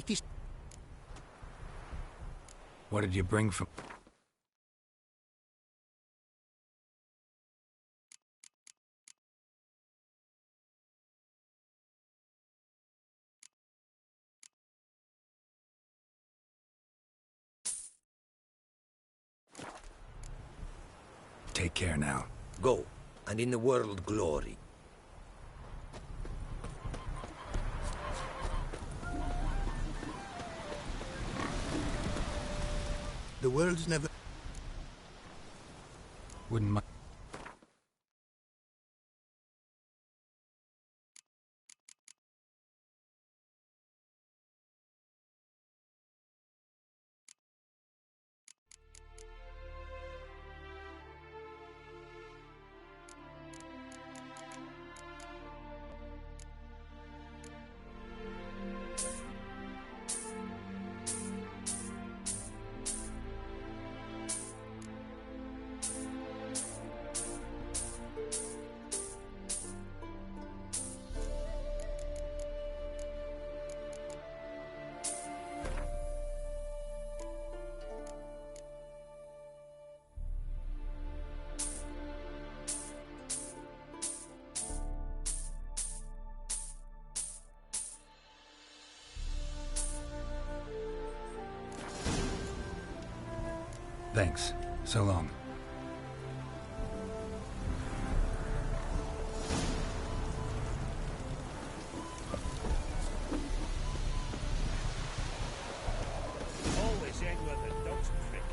this. What did you bring from... Take care now. Go, and in the world glory. The world's never... Wouldn't mind. Thanks. So long. Always end with a dog's trick.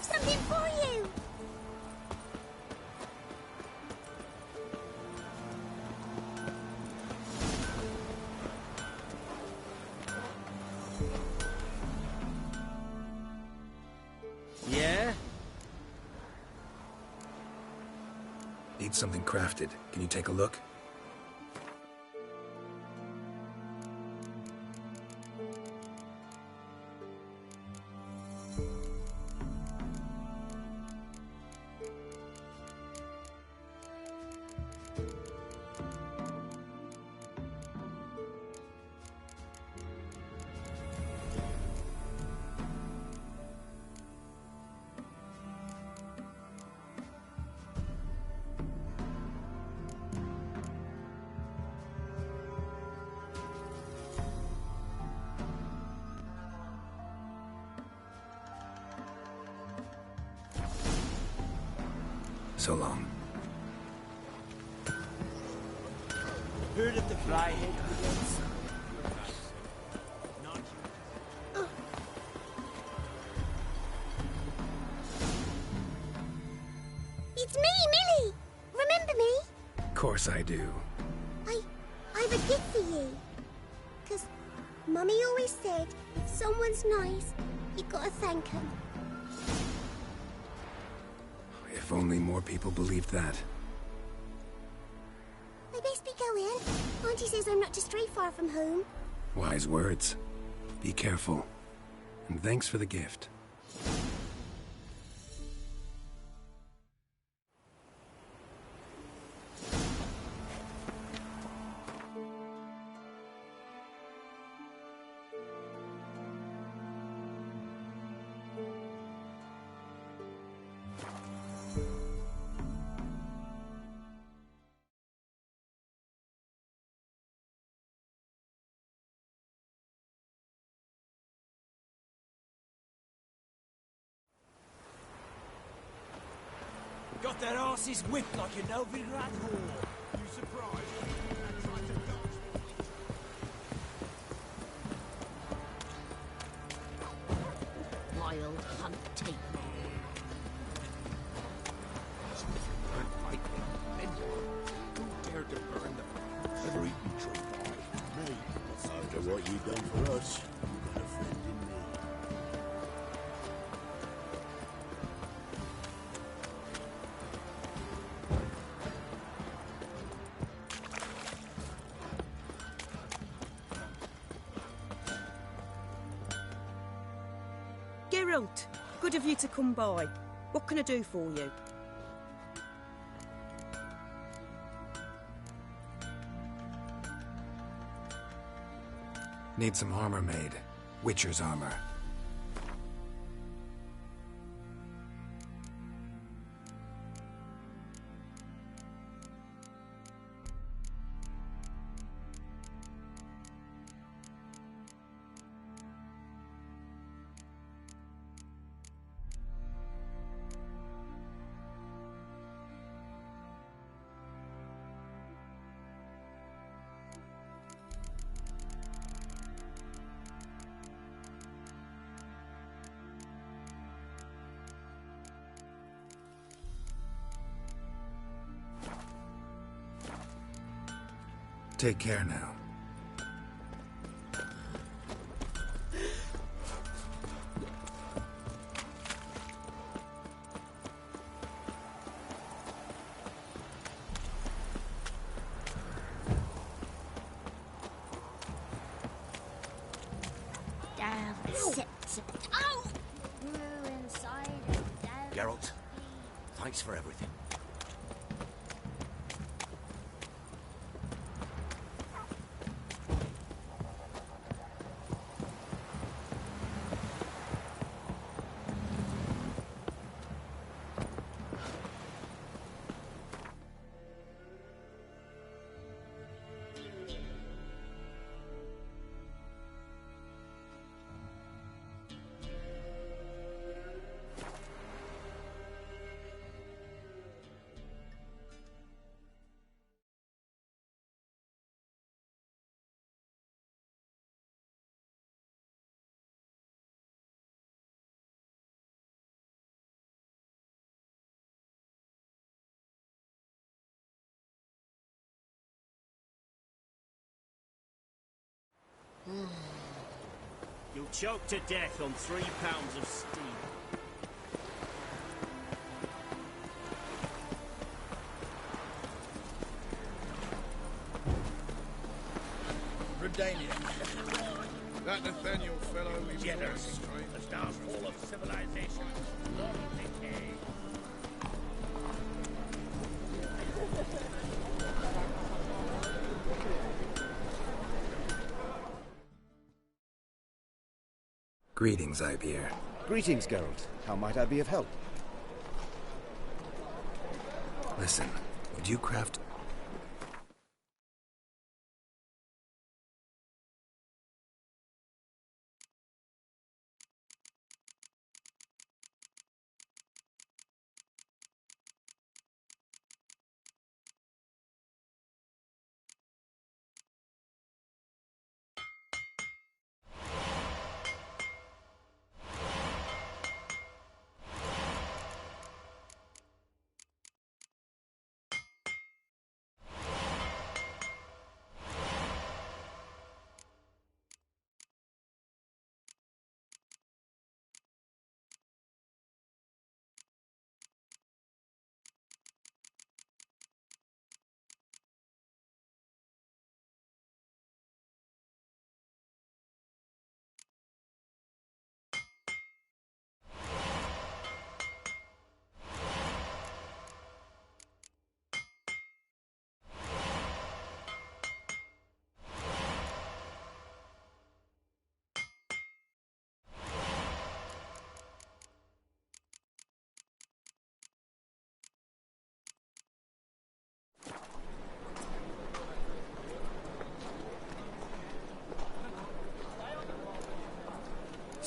Something for you! Yeah? Need something crafted. Can you take a look? So long. Heard of the flyhead begins? It's me, Millie! Remember me? Of course I do. I've a gift for you. 'Cause Mummy always said, if someone's nice, you gotta thank them. If only more people believed that. says I'm not to stray far from home. Wise words. Be careful. And thanks for the gift. Got their asses whipped like a Novigrad whore. You surprised? I tried to dodge. Wild hunt take. Who dared to burn the ever-eaten tree by me? After what you've done for us, you've got a friend in me. Geralt, good of you to come by. What can I do for you? Need some armor made. Witcher's armor. Take care now. Down, sit. Oh! Grew inside and down. Geralt, thanks for everything. You'll choke to death on 3 pounds of steam. Redania. That Nathaniel fellow is Jitters. strange. The downfall of civilization. Long decay. Greetings, Ibeer. Greetings, Geralt. How might I be of help? Listen, would you craft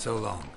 So long.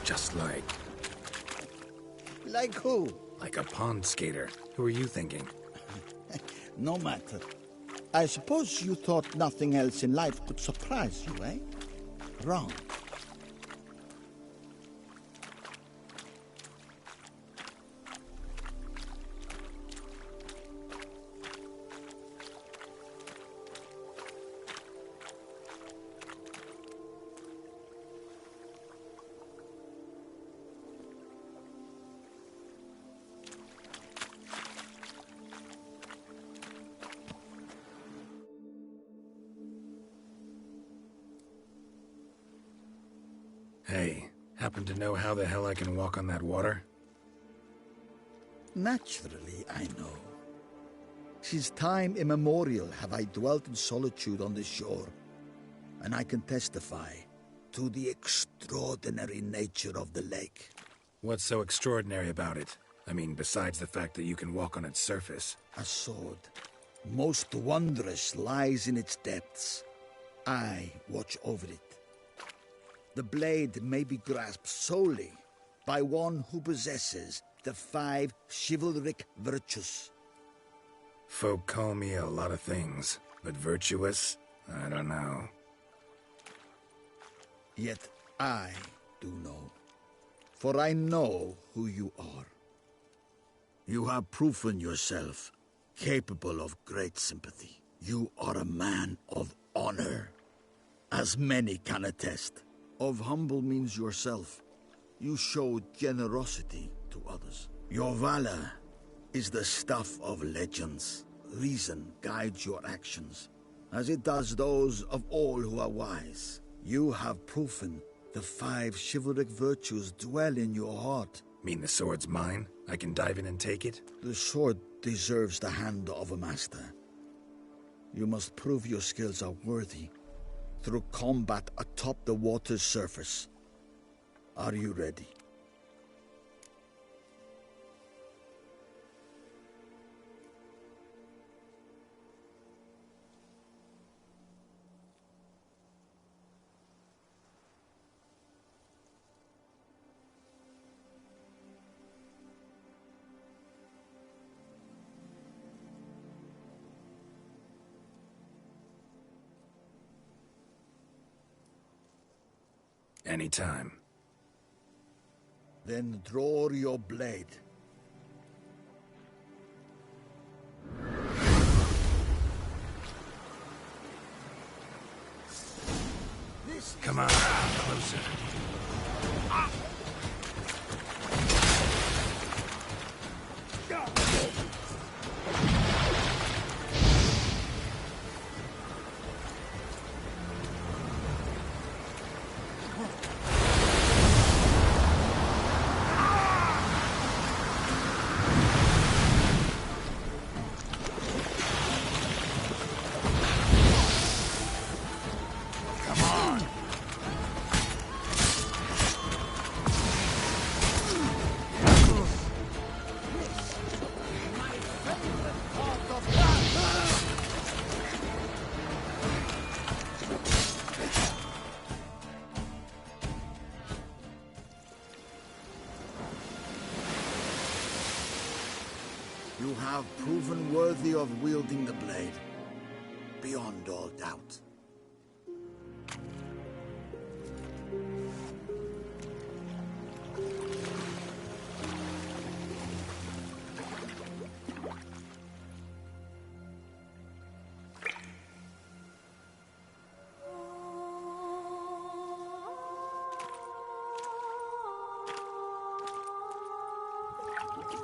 Just like... Like who? like a pond skater. Who are you thinking? No matter. I suppose you thought nothing else in life could surprise you, eh? Wrong. Hey, happen to know how the hell I can walk on that water? Naturally, I know. Since time immemorial have I dwelt in solitude on this shore, and I can testify to the extraordinary nature of the lake. What's so extraordinary about it? I mean, besides the fact that you can walk on its surface. A sword, most wondrous, lies in its depths. I watch over it. The blade may be grasped solely by one who possesses the 5 chivalric virtues. Folk call me a lot of things, but virtuous? I don't know. Yet I do know, for I know who you are. You have proven yourself capable of great sympathy. You are a man of honor, as many can attest. Of humble means yourself. You show generosity to others. Your valor is the stuff of legends. Reason guides your actions, as it does those of all who are wise. You have proven the 5 chivalric virtues dwell in your heart. Mean the sword's mine? I can dive in and take it? The sword deserves the hand of a master. You must prove your skills are worthy through combat atop the water's surface. Are you ready? Anytime. Then draw your blade. Come on, closer. You have proven worthy of wielding the blade, beyond all doubt.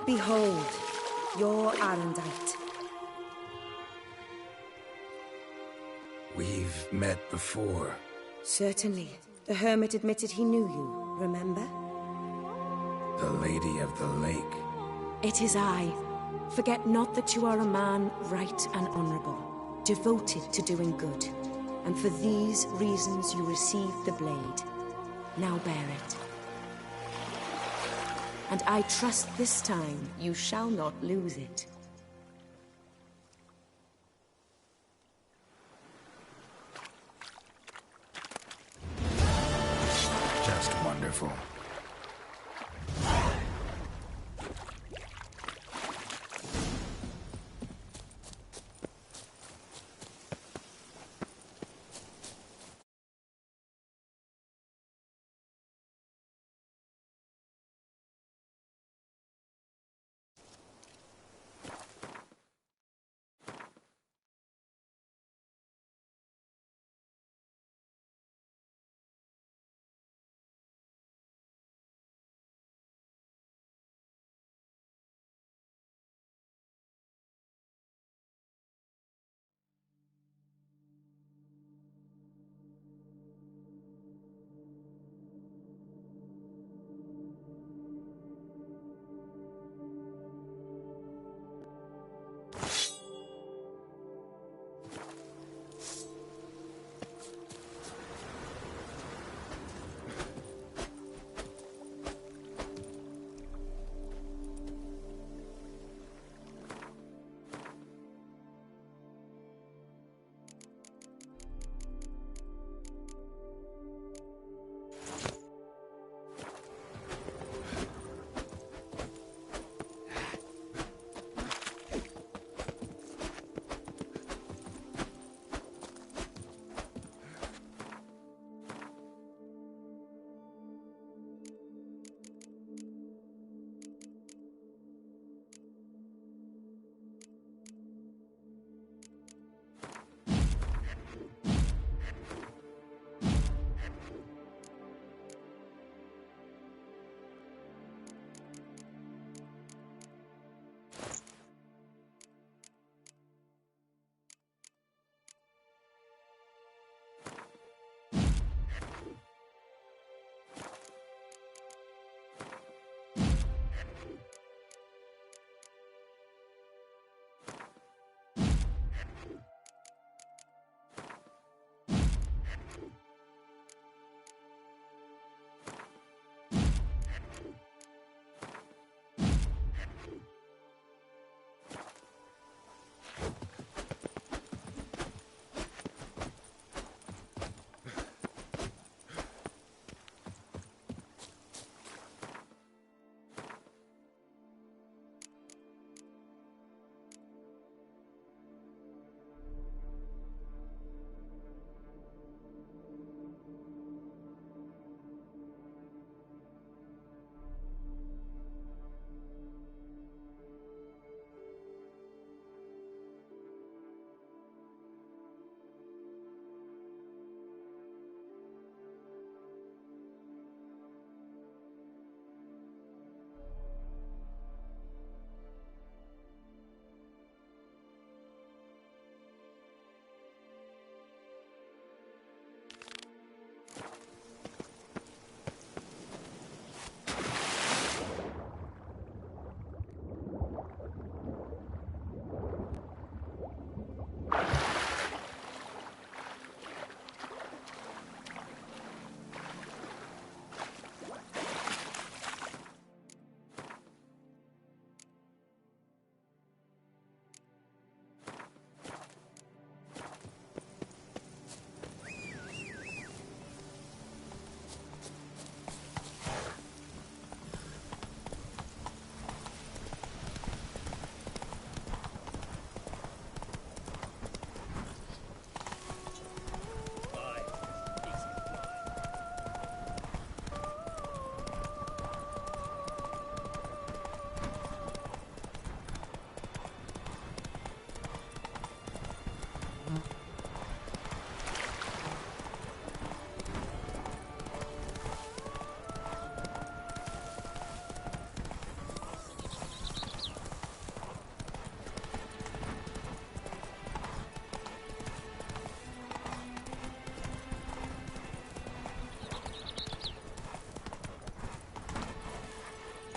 Behold, your Arendite. We've met before. Certainly. The hermit admitted he knew you, remember? The Lady of the Lake. It is I. Forget not that you are a man right and honourable, devoted to doing good. And for these reasons you received the blade. Now bear it. And I trust this time you shall not lose it. Just wonderful.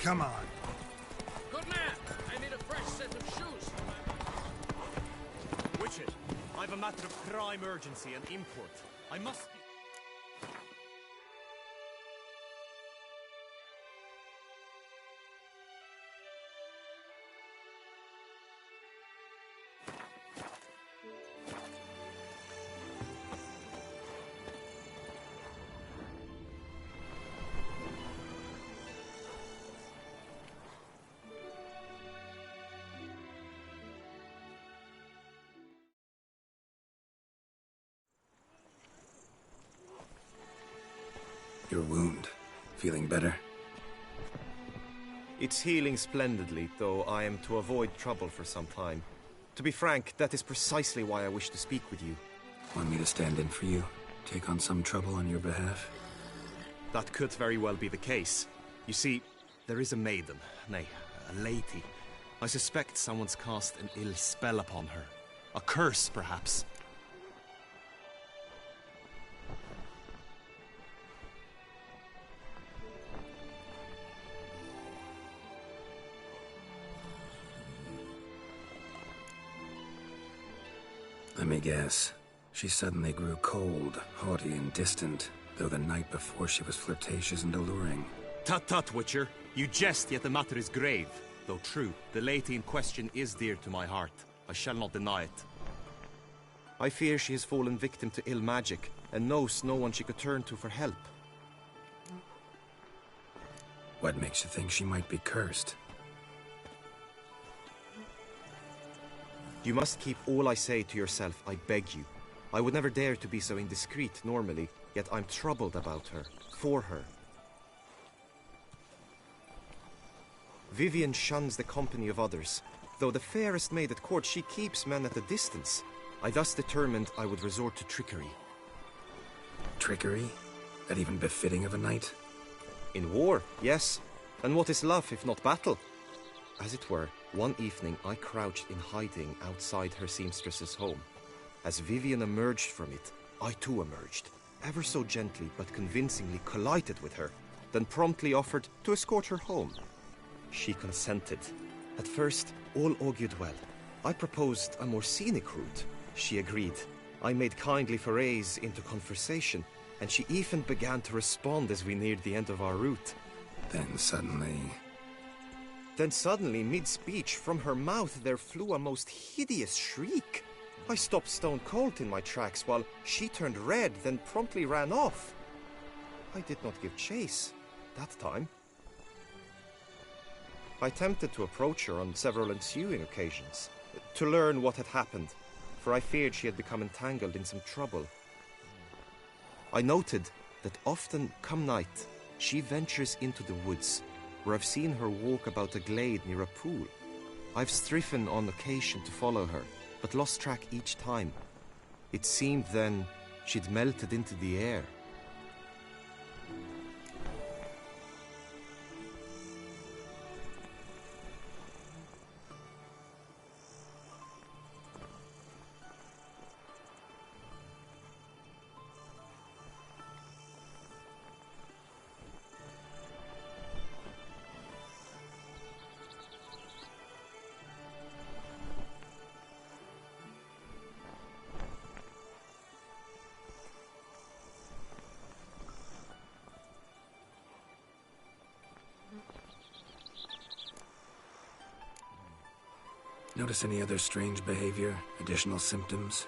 Come on. Good man! I need a fresh set of shoes. Witcher, I've a matter of prime urgency and import. I must be... Your wound. Feeling better? It's healing splendidly, though I am to avoid trouble for some time. To be frank, that is precisely why I wish to speak with you. Want me to stand in for you? Take on some trouble on your behalf? That could very well be the case. You see, there is a maiden, nay, a lady. I suspect someone's cast an ill spell upon her. A curse, perhaps. Let me guess. She suddenly grew cold, haughty, and distant, though the night before she was flirtatious and alluring. Tut tut, Witcher. You jest, yet the matter is grave. Though true, the lady in question is dear to my heart. I shall not deny it. I fear she has fallen victim to ill magic, and knows no one she could turn to for help. What makes you think she might be cursed? You must keep all I say to yourself, I beg you. I would never dare to be so indiscreet normally, yet I'm troubled about her, for her. Vivian shuns the company of others. Though the fairest maid at court, she keeps men at a distance. I thus determined I would resort to trickery. Trickery? That even befitting of a knight? In war, yes. And what is love if not battle? As it were, one evening I crouched in hiding outside her seamstress's home. As Vivian emerged from it, I too emerged, ever so gently but convincingly collided with her, then promptly offered to escort her home. She consented. At first, all augured well. I proposed a more scenic route. She agreed. I made kindly forays into conversation, and she even began to respond as we neared the end of our route. Then suddenly, mid-speech, from her mouth there flew a most hideous shriek. I stopped stone cold in my tracks while she turned red, then promptly ran off. I did not give chase, that time. I attempted to approach her on several ensuing occasions, to learn what had happened, for I feared she had become entangled in some trouble. I noted that often, come night, she ventures into the woods, where I've seen her walk about a glade near a pool. I've striven on occasion to follow her, but lost track each time. It seemed then she'd melted into the air. notice any other strange behavior? Additional symptoms?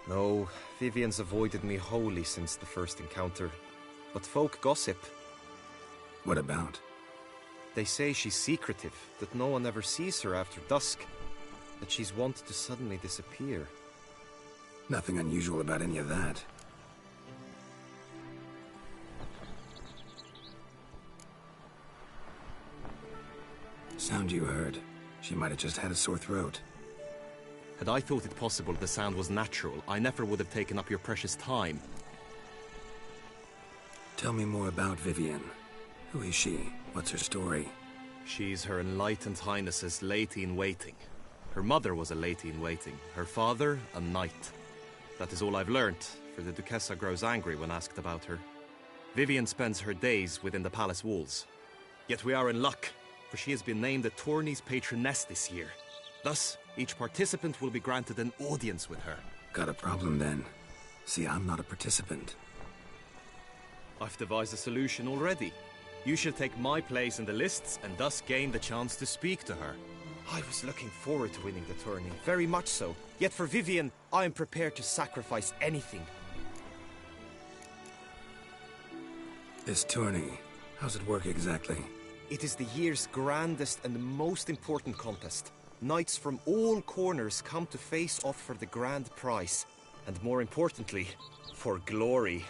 No, Vivian's avoided me wholly since the first encounter. But folk gossip. What about? They say she's secretive, that no one ever sees her after dusk, that she's wont to suddenly disappear. Nothing unusual about any of that. Sound you heard. She might have just had a sore throat. Had I thought it possible the sound was natural, I never would have taken up your precious time. Tell me more about Vivian. Who is she? What's her story? She's Her Enlightened Highness's lady-in-waiting. Her mother was a lady-in-waiting, her father a knight. That is all I've learnt, for the Duchessa grows angry when asked about her. Vivian spends her days within the palace walls. Yet we are in luck. for she has been named the tourney's patroness this year. Thus, each participant will be granted an audience with her. Got a problem then. See, I'm not a participant. I've devised a solution already. You shall take my place in the lists and thus gain the chance to speak to her. I was looking forward to winning the tourney, very much so. Yet for Vivienne, I am prepared to sacrifice anything. This tourney, how's it work exactly? It is the year's grandest and most important contest. Knights from all corners come to face off for the grand prize. And more importantly, for glory.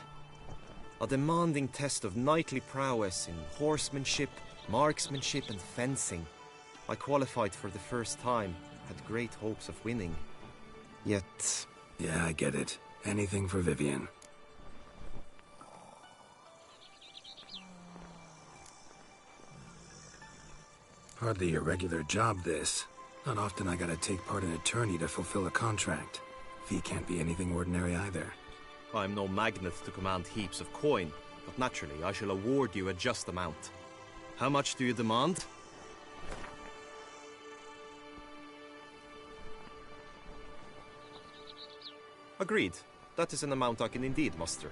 A demanding test of knightly prowess in horsemanship, marksmanship and fencing. I qualified for the first time, had great hopes of winning. Yet... Yeah, I get it. Anything for Vivienne. Hardly a regular job, this. Not often I gotta take part in a tourney to fulfill a contract. Fee can't be anything ordinary either. I'm no magnet to command heaps of coin, but naturally I shall award you a just amount. How much do you demand? Agreed. That is an amount I can indeed muster.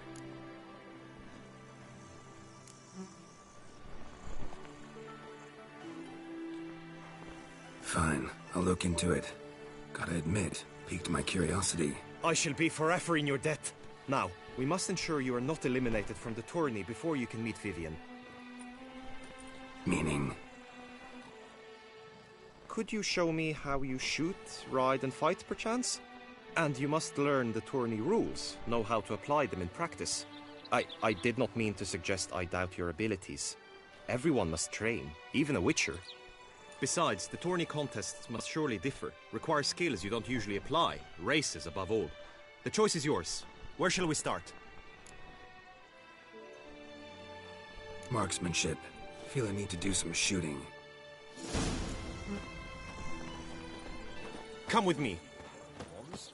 Fine, I'll look into it. Gotta admit, piqued my curiosity. I shall be forever in your debt. Now, we must ensure you are not eliminated from the tourney before you can meet Vivienne. Meaning? Could you show me how you shoot, ride and fight, perchance? And you must learn the tourney rules, know how to apply them in practice. I did not mean to suggest I doubt your abilities. Everyone must train, even a witcher. Besides, the tourney contests must surely differ, require skills you don't usually apply, races above all. The choice is yours. Where shall we start? Marksmanship. Feel I need to do some shooting. Come with me.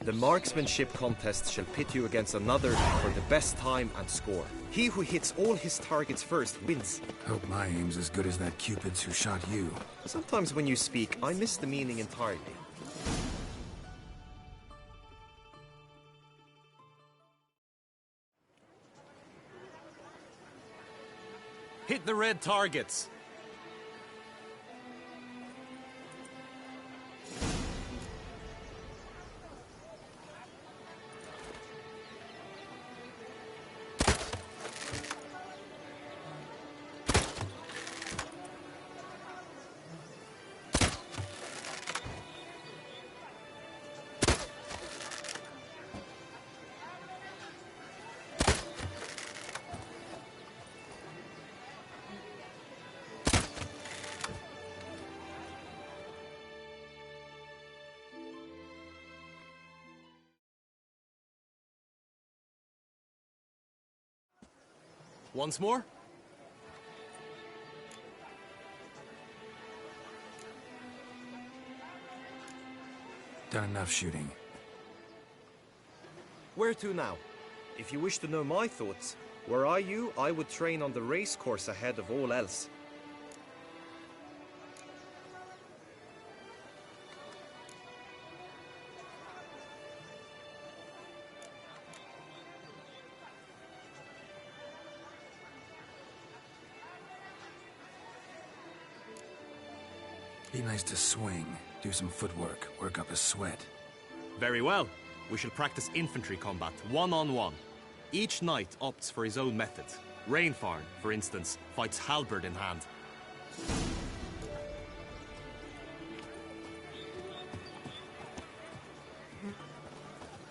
The marksmanship contest shall pit you against another for the best time and score. He who hits all his targets first wins. Hope my aim's as good as that Cupid's who shot you. Sometimes when you speak, I miss the meaning entirely. Hit the red targets! Once more? Done enough shooting. Where to now? If you wish to know my thoughts, were I you, I would train on the race course ahead of all else. Be nice to swing, do some footwork, work up a sweat. Very well. We shall practice infantry combat, one-on-one. Each knight opts for his own method. Rainfarn, for instance, fights halberd in hand.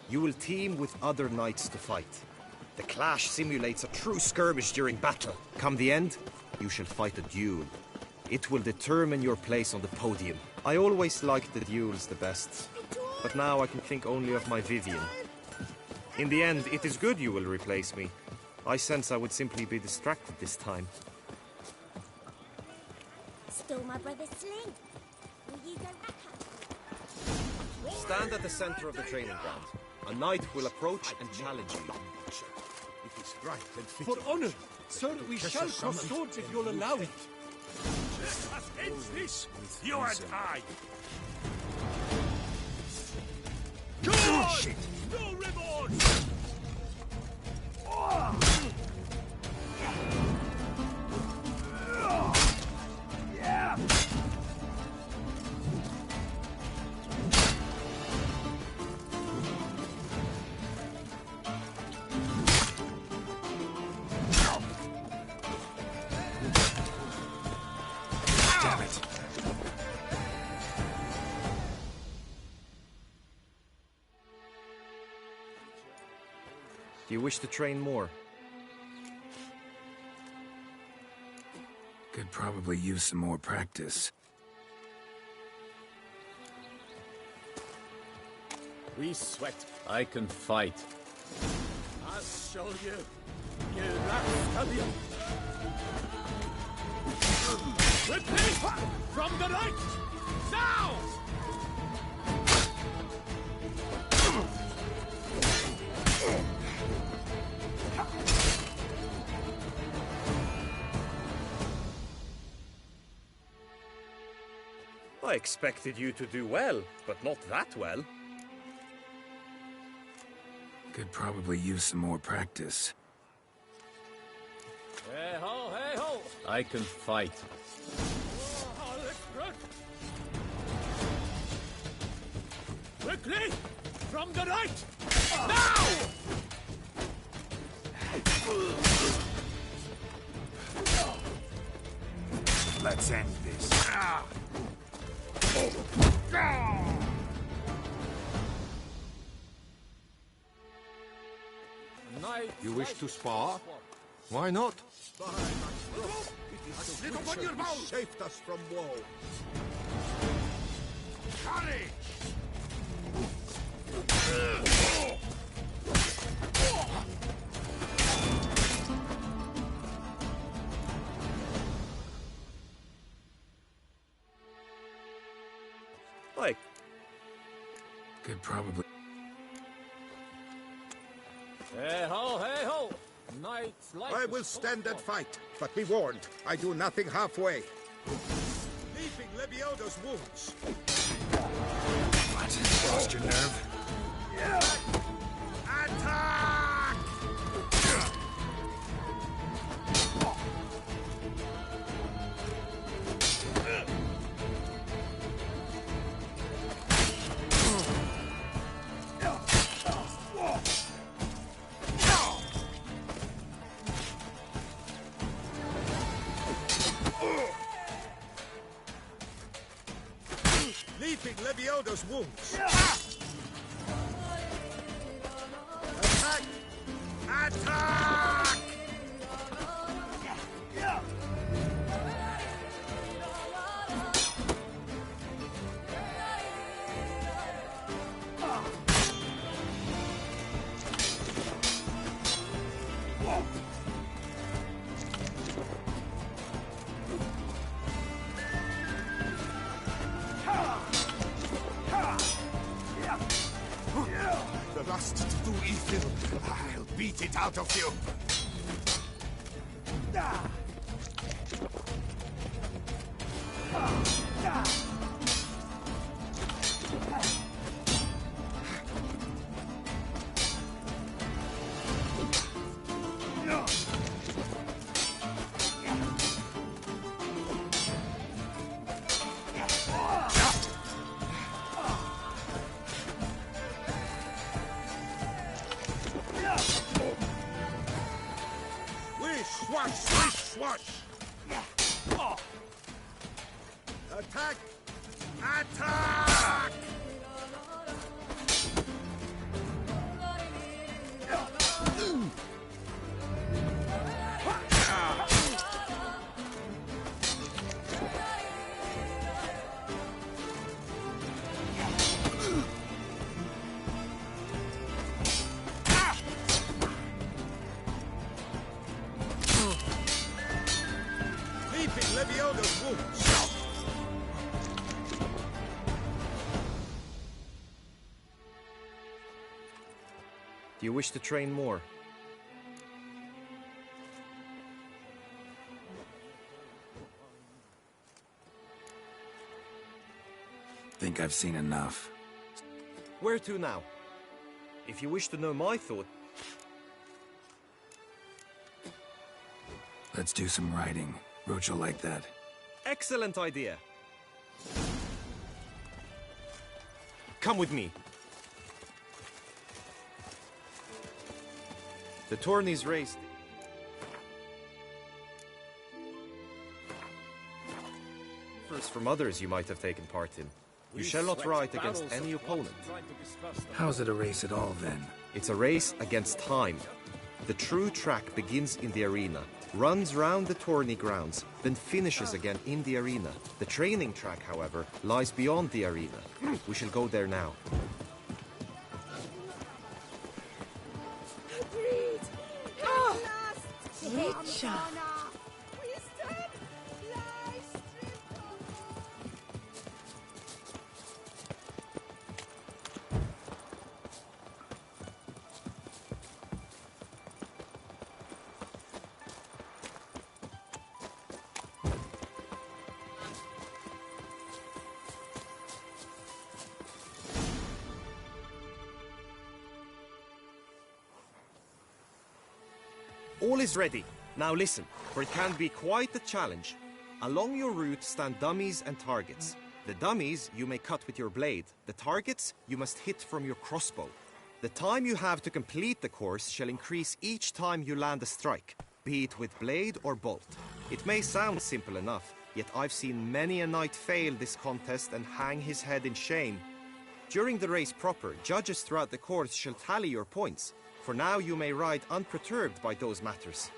You will team with other knights to fight. The clash simulates a true skirmish during battle. Come the end, you shall fight a duel. It will determine your place on the podium. I always liked the duels the best, but now I can think only of my Vivienne. In the end, it is good you will replace me. I sense I would simply be distracted this time. Stole my brother's sling. Will you go back at Stand at the center of the training ground. A knight will approach and challenge you. It is right and For honor, sir, we shall cross swords if you'll allow it. Against this, you and I. Shit! No remorse! Damn it! Do you wish to train more? Could probably use some more practice. We sweat. I can fight. I'll show you. You rascal. Quickly! From the right! Now! I expected you to do well, but not that well. Could probably use some more practice. Hey ho, hey ho! I can fight. Oh, let's run! Quickly! From the right! Now! Let's end this. You wish to spar? Why not? Slip upon your bow! Saved us from woe. Courage! I Could probably... Hey ho, hey ho! Knight's life I will stand and fight, but be warned, I do nothing halfway. Leaping Lebioda's wounds. What? Lost your nerve? Attack! Leaping Lebioda's wounds. Attack! Attack! The lust to do evil, I'll beat it out of you. Swash, swish, swash! Attack! Attack! Leaping Lebioda's wounds. Do you wish to train more? think I've seen enough. Where to now? If you wish to know my thought... Let's do some riding. Roach will like that. Excellent idea! Come with me. The tourney's race... from others you might have taken part in. You shall not ride against any opponent. How's it a race at all, then? It's a race against time. The true track begins in the arena, runs round the tourney grounds, then finishes again in the arena. The training track, however, lies beyond the arena. We shall go there now. Richa! All is ready. Now listen, for it can be quite a challenge. Along your route stand dummies and targets. The dummies you may cut with your blade. The targets you must hit from your crossbow. The time you have to complete the course shall increase each time you land a strike, be it with blade or bolt. It may sound simple enough, yet I've seen many a knight fail this contest and hang his head in shame. During the race proper, judges throughout the course shall tally your points. For now you may ride unperturbed by those matters.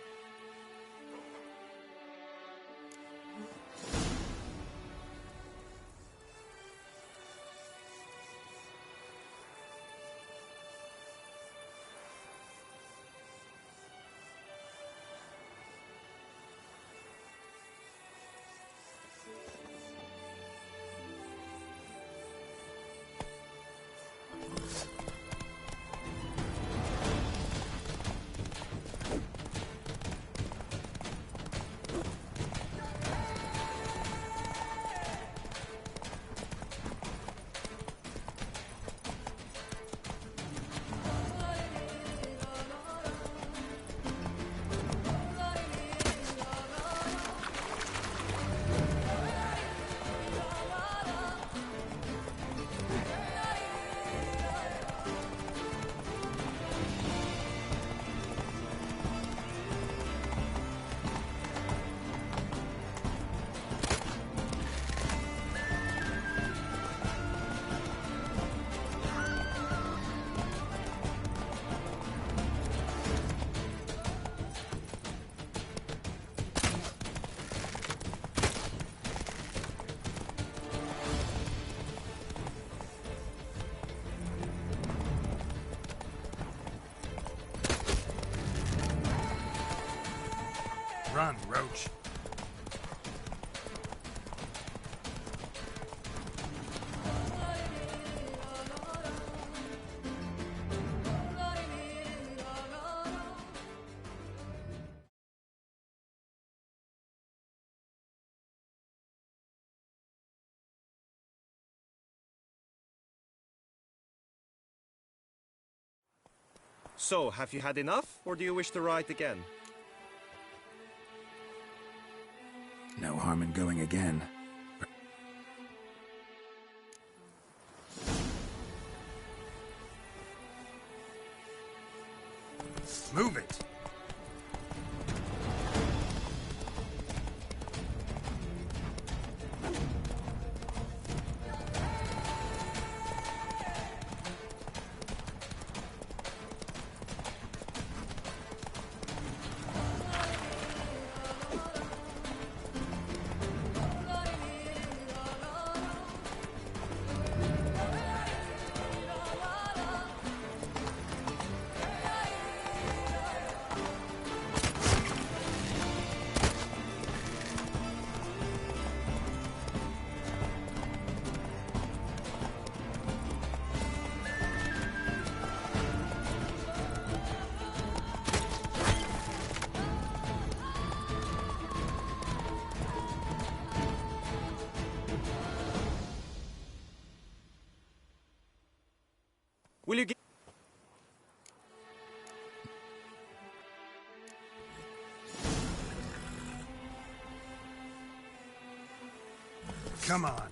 Run, Roach. So, have you had enough, or do you wish to ride again? No harm in going again. Move it! Will you give... Come on.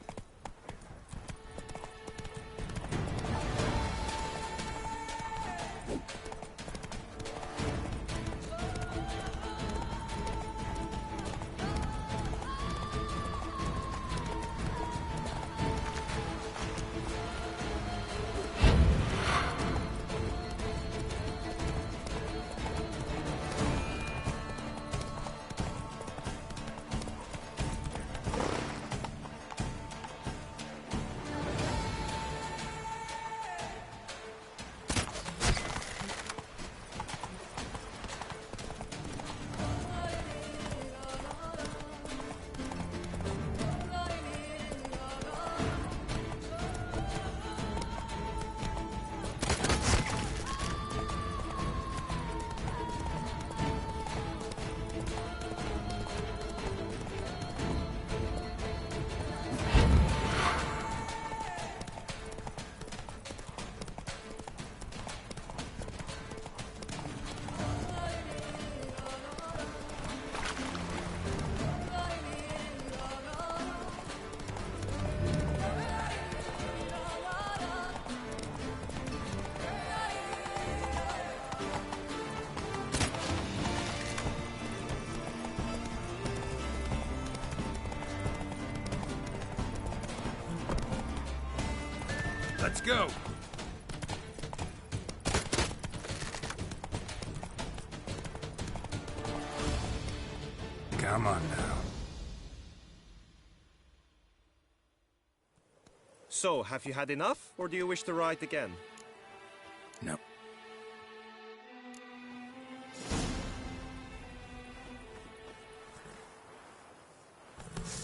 Let's go! Come on now. So, have you had enough, or do you wish to ride again? No.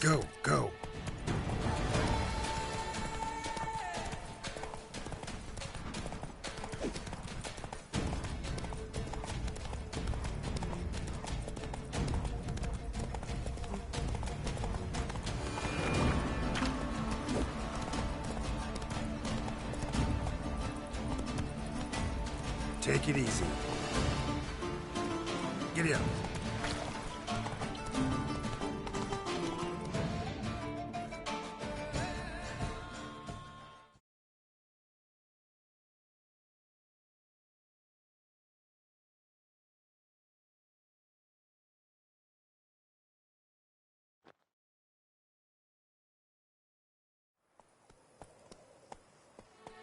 Go, go. Take it easy. Giddy up.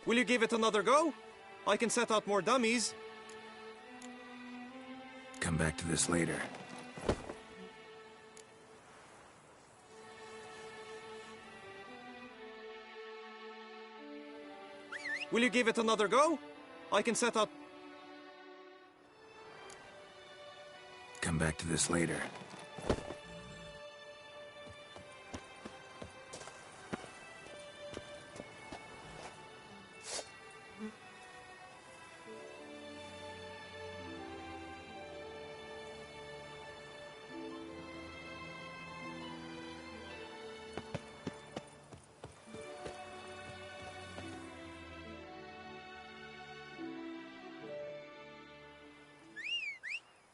Will you give it another go? I can set out more dummies. Come back to this later. Will you give it another go? I can set out... Come back to this later.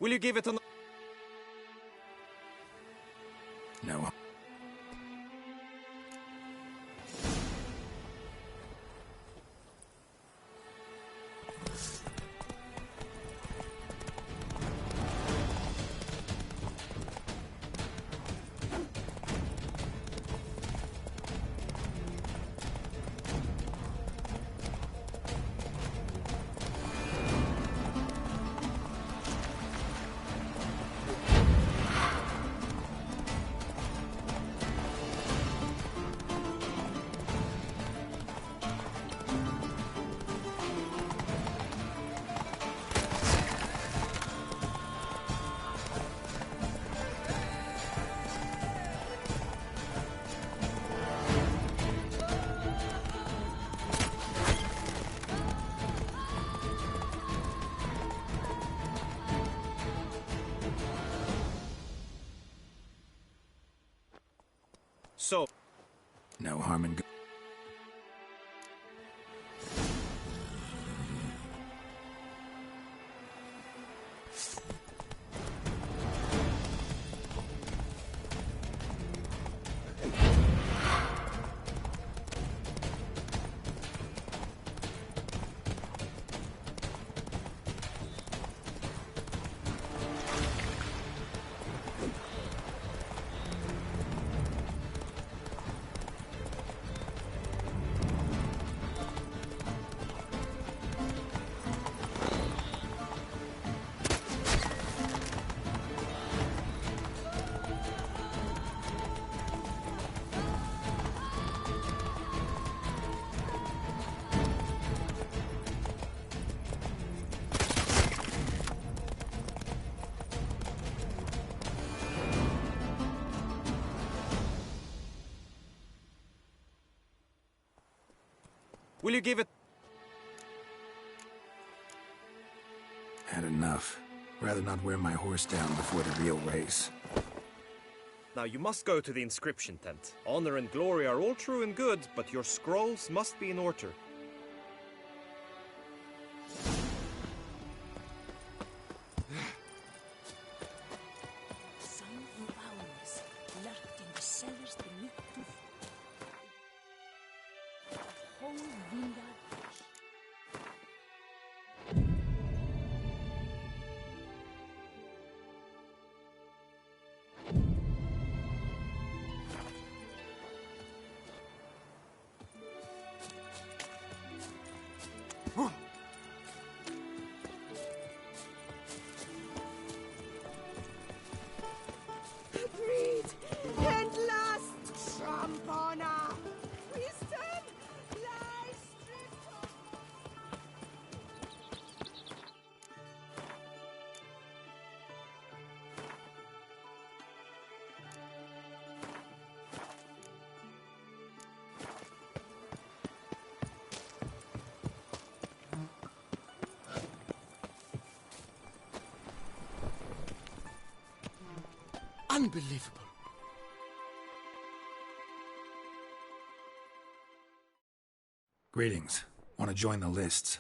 Will you give it another... No. So... No harm in... Will you give it... Had enough. Rather not wear my horse down before the real race. Now you must go to the inscription tent. Honor and glory are all true and good, but your scrolls must be in order. Agreed! And last, Trampona! Wisdom lies stripped of... Unbelievable. Greetings. Want to join the lists?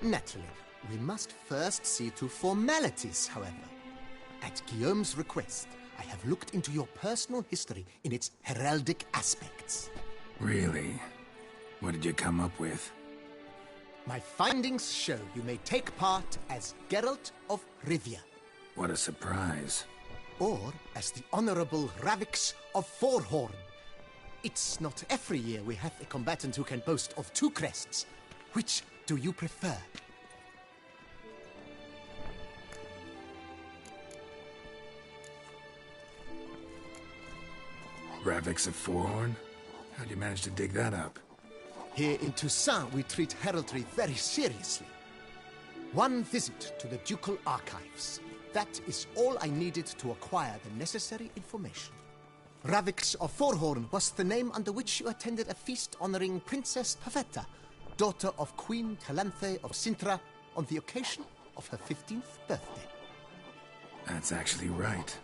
Naturally. We must first see to formalities, however. At Guillaume's request, I have looked into your personal history in its heraldic aspects. Really? What did you come up with? My findings show you may take part as Geralt of Rivia. What a surprise. Or as the Honorable Ravix of Forhorn. It's not every year we have a combatant who can boast of 2 crests. Which do you prefer? Ravix of Forhorn? How'd you manage to dig that up? Here in Toussaint, we treat heraldry very seriously. One visit to the Ducal Archives. That is all I needed to acquire the necessary information. Ravix of Forhorn was the name under which you attended a feast honoring Princess Pavetta, daughter of Queen Calanthe of Sintra, on the occasion of her 15th birthday. That's actually right.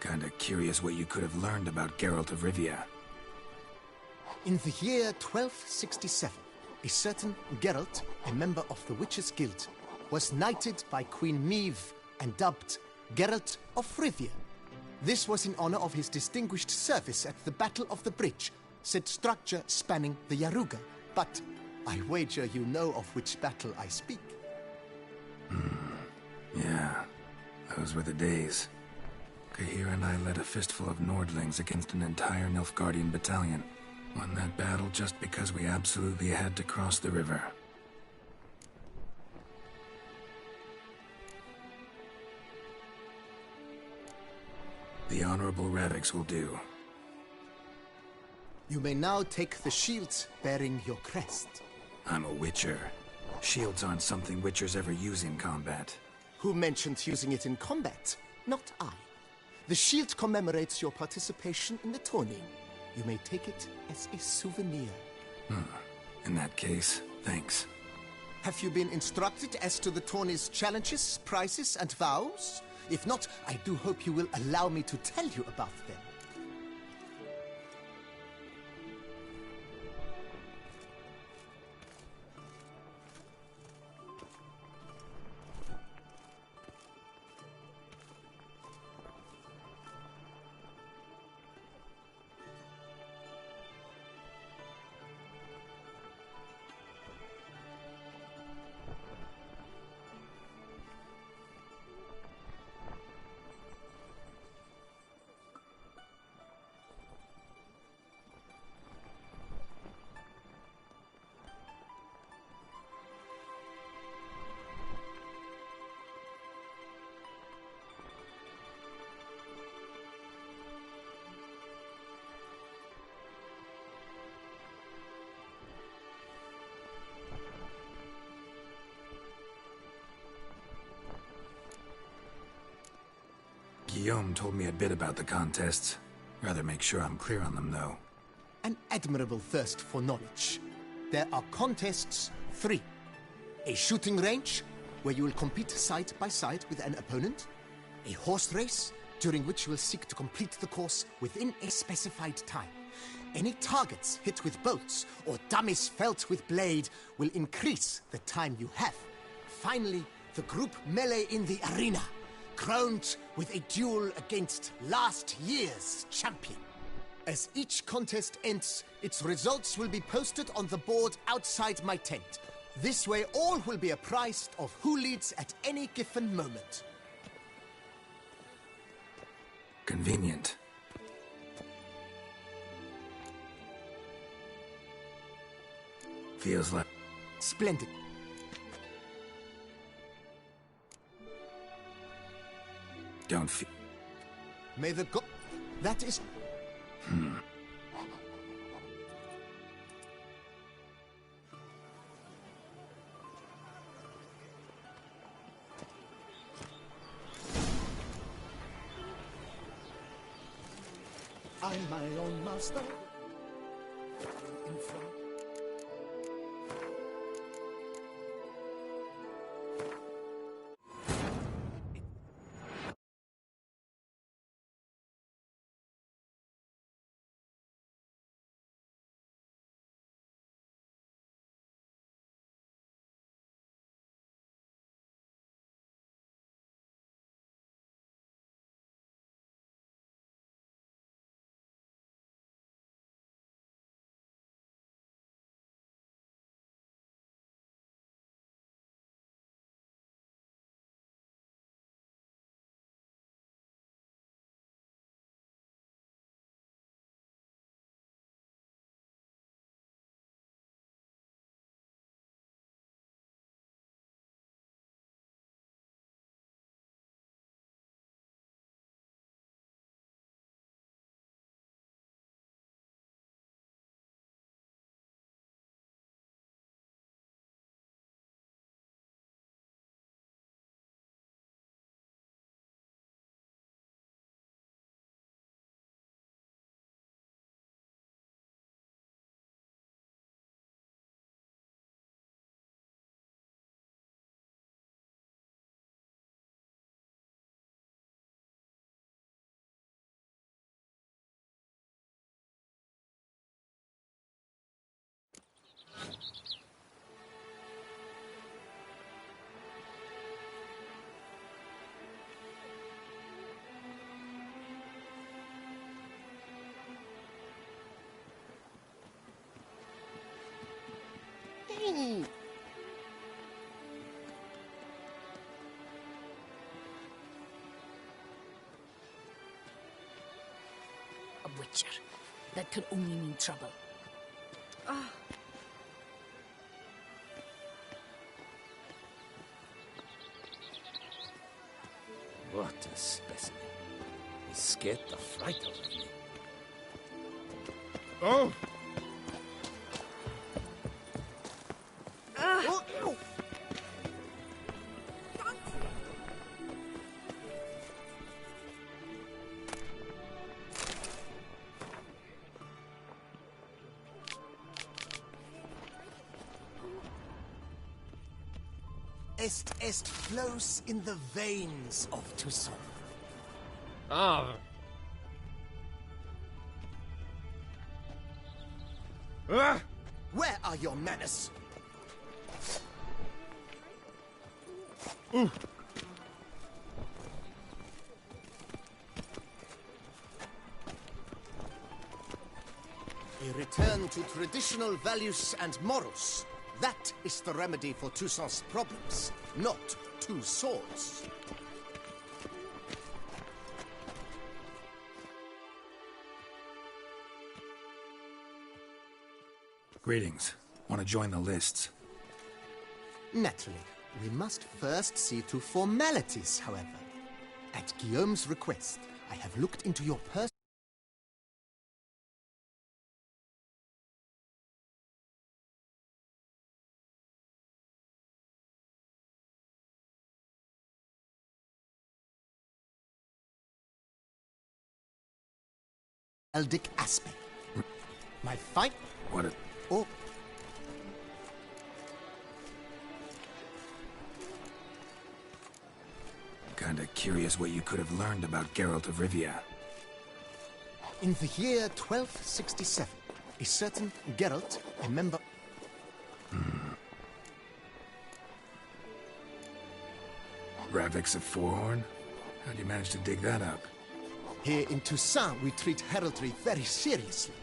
Kinda curious what you could have learned about Geralt of Rivia. In the year 1267, a certain Geralt, a member of the Witches' Guild, was knighted by Queen Meve and dubbed Geralt of Rivia. This was in honor of his distinguished service at the Battle of the Bridge, said structure spanning the Yaruga. But I wager you know of which battle I speak. Yeah, those were the days. Kahir and I led a fistful of Nordlings against an entire Nilfgaardian battalion. Won that battle just because we absolutely had to cross the river. The Honorable Ravix will do. You may now take the shields bearing your crest. I'm a Witcher. Shields aren't something Witchers ever use in combat. Who mentioned using it in combat? Not I. The shield commemorates your participation in the tourney. You may take it as a souvenir. In that case, thanks. Have you been instructed as to the tourney's challenges, prizes, and vows? If not, I do hope you will allow me to tell you about them. Guillaume told me a bit about the contests. Rather make sure I'm clear on them, though. An admirable thirst for knowledge. There are contests 3. A shooting range, where you will compete side by side with an opponent. A horse race, during which you will seek to complete the course within a specified time. Any targets hit with bolts or dummies felt with blade will increase the time you have. Finally, the group melee in the arena, crowned with a duel against last year's champion. As each contest ends, its results will be posted on the board outside my tent. This way all will be apprised of who leads at any given moment. Convenient. Feels like... Splendid. Don't feel... May the go... That is... I'm my own master. In front. A witcher. That could only mean trouble. What a specimen. He scared the fright out of me. Oh! Est flows in the veins of Toussaint. Ah. Where are your manners? A return to traditional values and morals. That is the remedy for Toussaint's problems, not 2 swords. Greetings. Want to join the lists? Naturally. We must first see to formalities, however. At Guillaume's request, I have looked into your personal... Eldic aspect. My fight... What a... Oh. Kinda curious what you could have learned about Geralt of Rivia. In the year 1267, a certain Geralt, a member... Ravix of Forehorn? How'd you manage to dig that up? Here in Toussaint, we treat heraldry very seriously.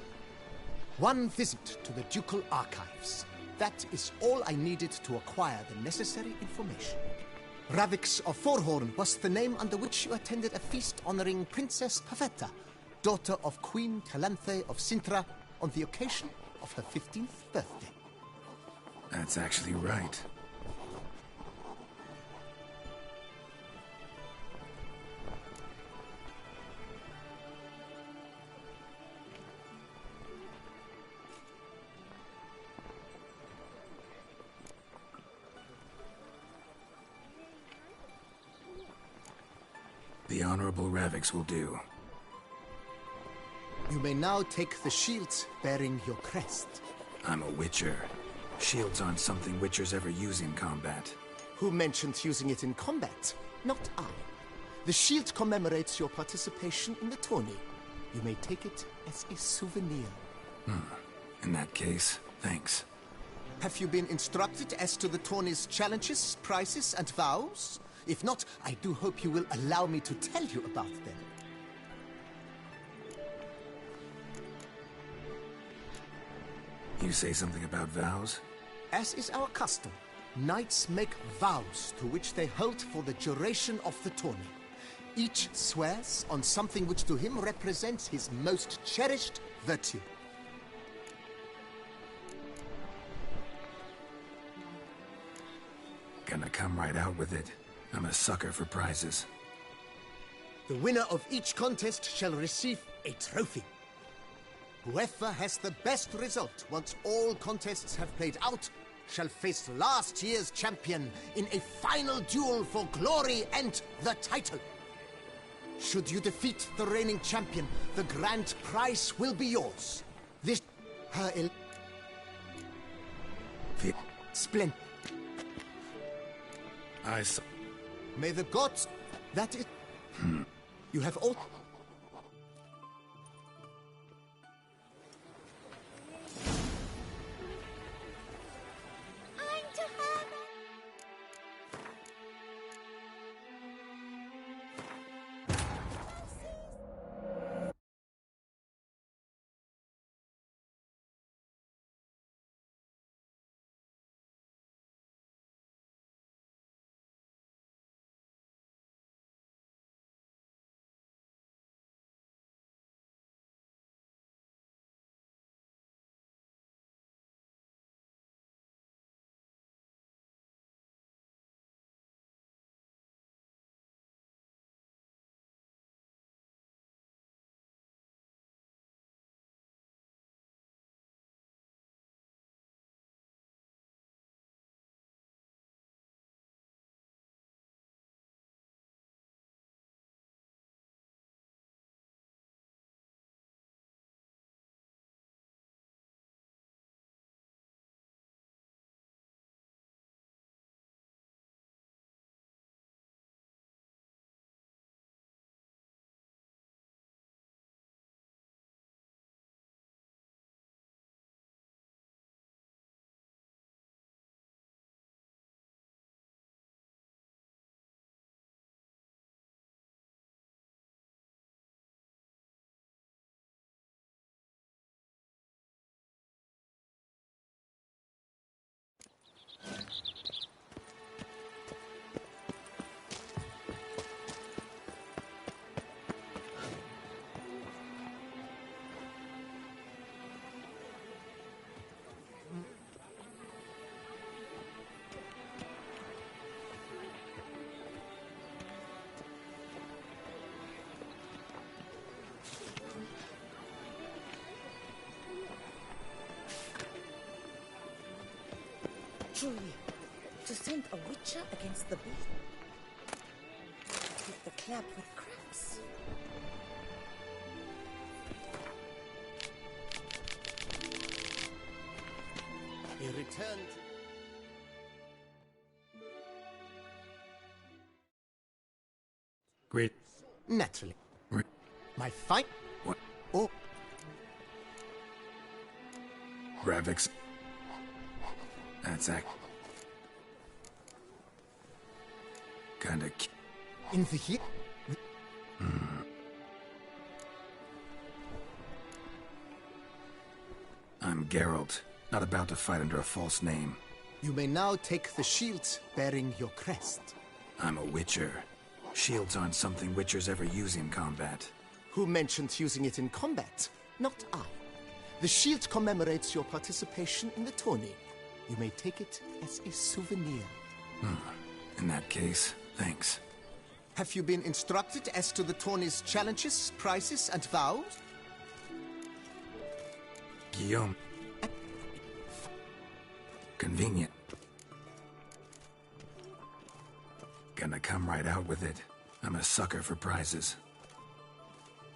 One visit to the ducal archives. That is all I needed to acquire the necessary information. Ravix of Forehorn was the name under which you attended a feast honoring Princess Pavetta, daughter of Queen Calanthe of Sintra, on the occasion of her 15th birthday. That's actually right. The Honorable Ravix will do. You may now take the shields bearing your crest. I'm a Witcher. Shields aren't something Witchers ever use in combat. Who mentioned using it in combat? Not I. The shield commemorates your participation in the tourney. You may take it as a souvenir. In that case, thanks. Have you been instructed as to the tourney's challenges, prizes, and vows? If not, I do hope you will allow me to tell you about them. You say something about vows? As is our custom, knights make vows to which they hold for the duration of the tourney. Each swears on something which to him represents his most cherished virtue. Gonna come right out with it. I'm a sucker for prizes. The winner of each contest shall receive a trophy. Whoever has the best result once all contests have played out shall face last year's champion in a final duel for glory and the title. Should you defeat the reigning champion, the grand prize will be yours. This... her... Splendid. I saw... May the gods... That is... You have all... Truly, to send a witcher against the beast. With the clap with cracks. A return Great. Naturally. My fight? What? Oh. Ravix. That's kinda In the heat? I'm Geralt, not about to fight under a false name. You may now take the shield bearing your crest. I'm a Witcher. Shields aren't something Witchers ever use in combat. Who mentioned using it in combat? Not I. The shield commemorates your participation in the tourney. You may take it as a souvenir. In that case, thanks. Have you been instructed as to the tourney's challenges, prizes, and vows? Guillaume. Convenient. Gonna come right out with it. I'm a sucker for prizes.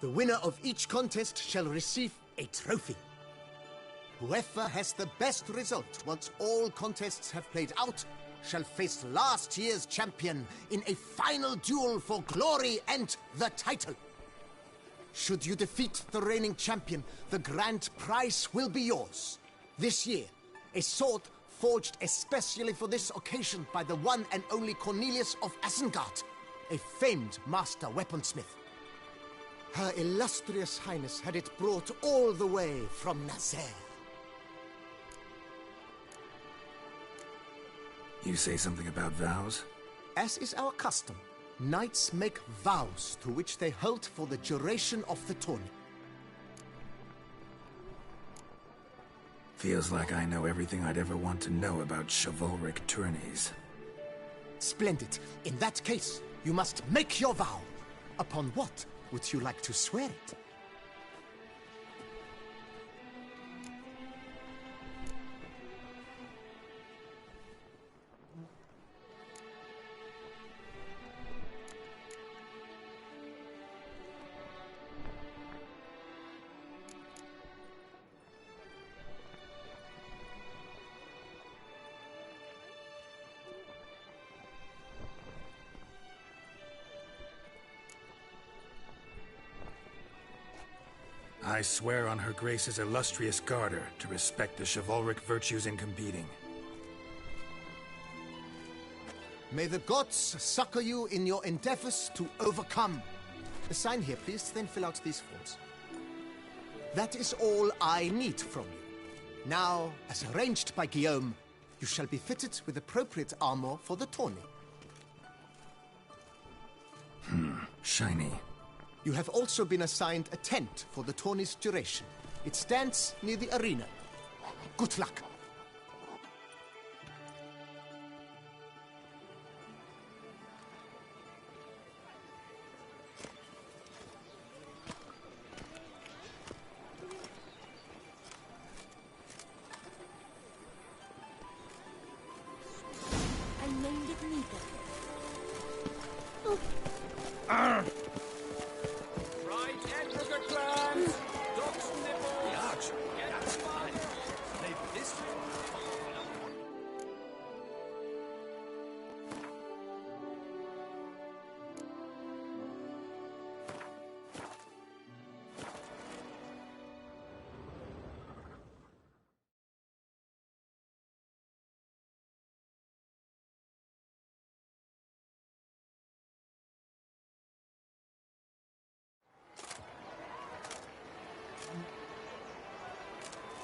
The winner of each contest shall receive a trophy. Whoever has the best result once all contests have played out shall face last year's champion in a final duel for glory and the title. Should you defeat the reigning champion, the grand prize will be yours. This year, a sword forged especially for this occasion by the one and only Cornelius of Isengard, a famed master weaponsmith. Her illustrious highness had it brought all the way from Nazaire. You say something about vows? As is our custom, knights make vows to which they hold for the duration of the tourney. Feels like I know everything I'd ever want to know about chivalric tourneys. Splendid. In that case, you must make your vow. Upon what would you like to swear it? I swear on Her Grace's illustrious garter to respect the chivalric virtues in competing. May the gods succor you in your endeavors to overcome. Sign here, please, then fill out these forms. That is all I need from you. Now, as arranged by Guillaume, you shall be fitted with appropriate armor for the tourney. Shiny. You have also been assigned a tent for the tourney's duration. It stands near the arena. Good luck. I named it neither.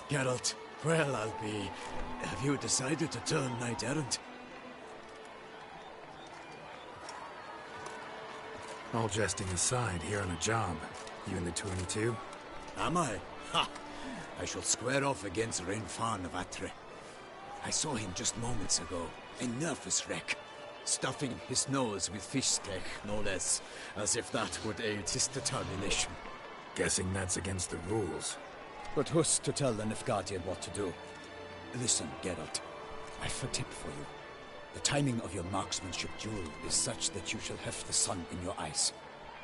Geralt, well, I'll be... Have you decided to turn knight-errant? All jesting aside, here on a job. You in the 22? Am I? Ha! I shall square off against Rainfan of Atre. I saw him just moments ago, a nervous wreck, stuffing his nose with fish steak, no less, as if that would aid his determination. Guessing that's against the rules. But who's to tell the Nilfgaardian what to do? Listen, Geralt, I've a tip for you. The timing of your marksmanship duel is such that you shall have the sun in your eyes.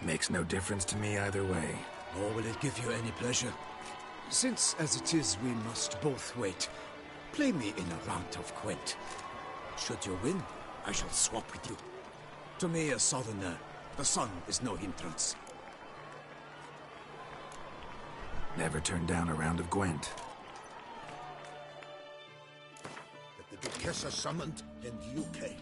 Makes no difference to me either way. Nor will it give you any pleasure. Since, as it is, we must both wait, Play me in a round of Gwent. Should you win, I shall swap with you. To me, a southerner, the sun is no hindrance. Never turn down a round of Gwent. The Duchess is summoned, and you came.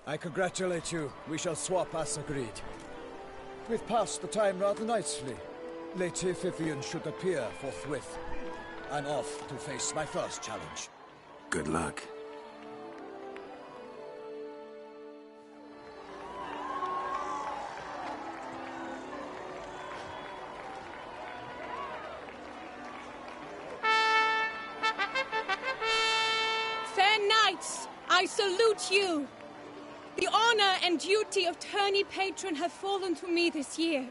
I congratulate you. We shall swap as agreed. We've passed the time rather nicely. Lady Vivian should appear forthwith. I'm off to face my first challenge. Good luck. Fair knights, I salute you. The honor and duty of tourney patron have fallen to me this year.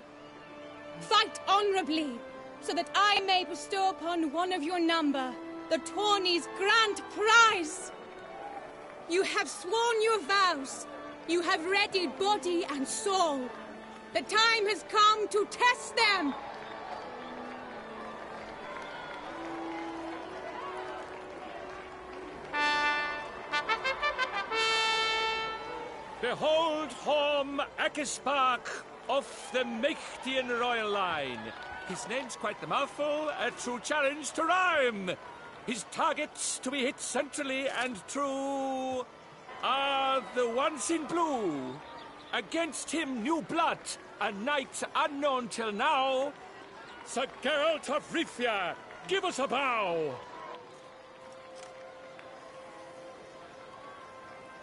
Fight honorably, so that I may bestow upon one of your number the tourney's grand prize. You have sworn your vows. You have readied body and soul. The time has come to test them. Behold Horm Akispark of the Mechtian royal line. His name's quite the mouthful, a true challenge to rhyme. His targets to be hit centrally and true are the ones in blue. Against him new blood, a knight unknown till now. Sir Geralt of Rivia, give us a bow.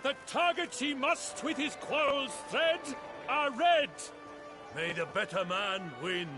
The targets he must with his quarrels thread are red. May the better man win.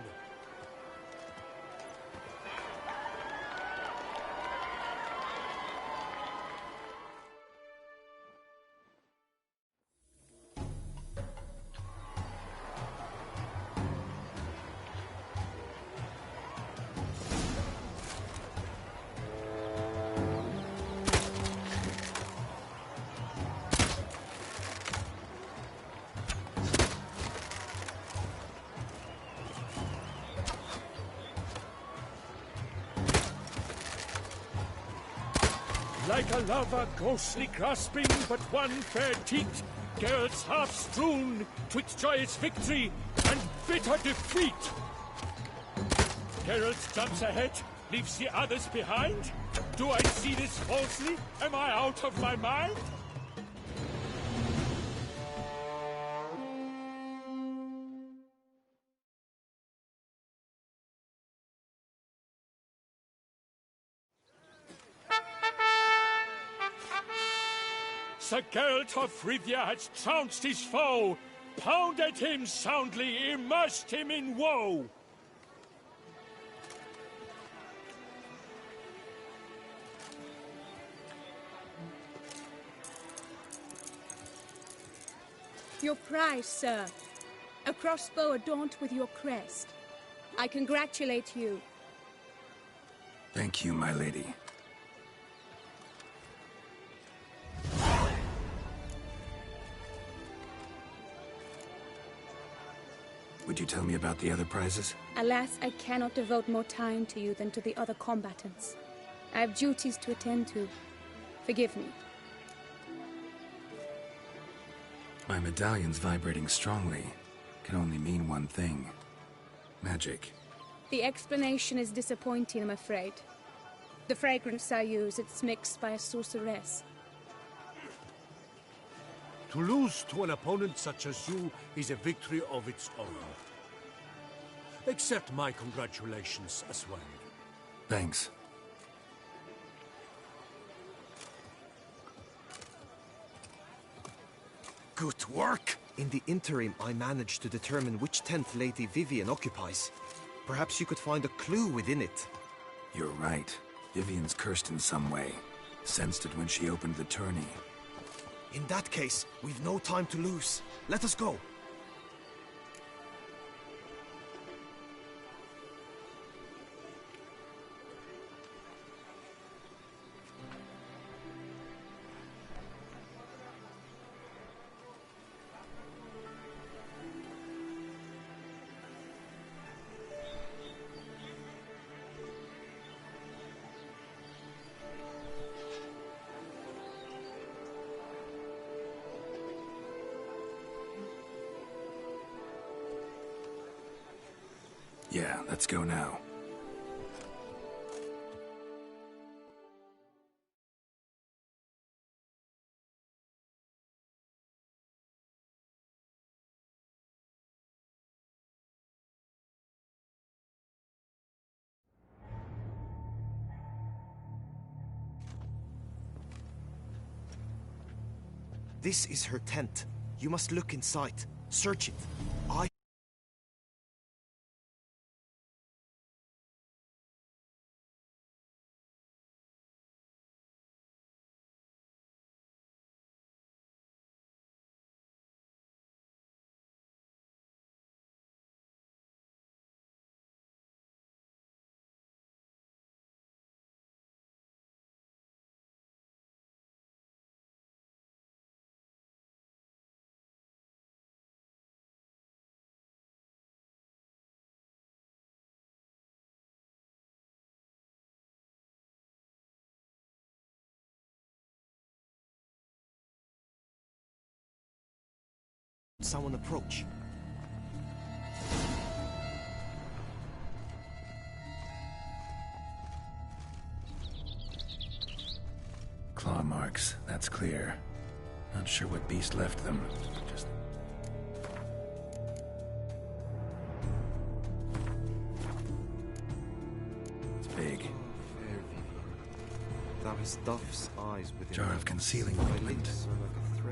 Like a lover ghostly grasping but one fair teat, Geralt's heart strewn twixt joyous victory and bitter defeat. Geralt jumps ahead, leaves the others behind. Do I see this falsely? Am I out of my mind? Sir Geralt of Rivia has trounced his foe, pounded him soundly, immersed him in woe. Your prize, sir. A crossbow adorned with your crest. I congratulate you. Thank you, my lady. Would you tell me about the other prizes? Alas, I cannot devote more time to you than to the other combatants. I have duties to attend to. Forgive me. My medallion's vibrating strongly. Can only mean one thing. Magic. The explanation is disappointing, I'm afraid. The fragrance I use, it's mixed by a sorceress. To lose to an opponent such as you is a victory of its own. Accept my congratulations as well. Thanks. Good work! In the interim, I managed to determine which tent Lady Vivian occupies. Perhaps you could find a clue within it. You're right. Vivian's cursed in some way. Sensed it when she opened the tourney. In that case, we've no time to lose. Let us go. Yeah, let's go now. This is her tent. You must look inside. Search it. Someone approach. Claw marks, that's clear. Not sure what beast left them. Just... It's big. Thou hast dove's eyes within Jar of concealing ointment.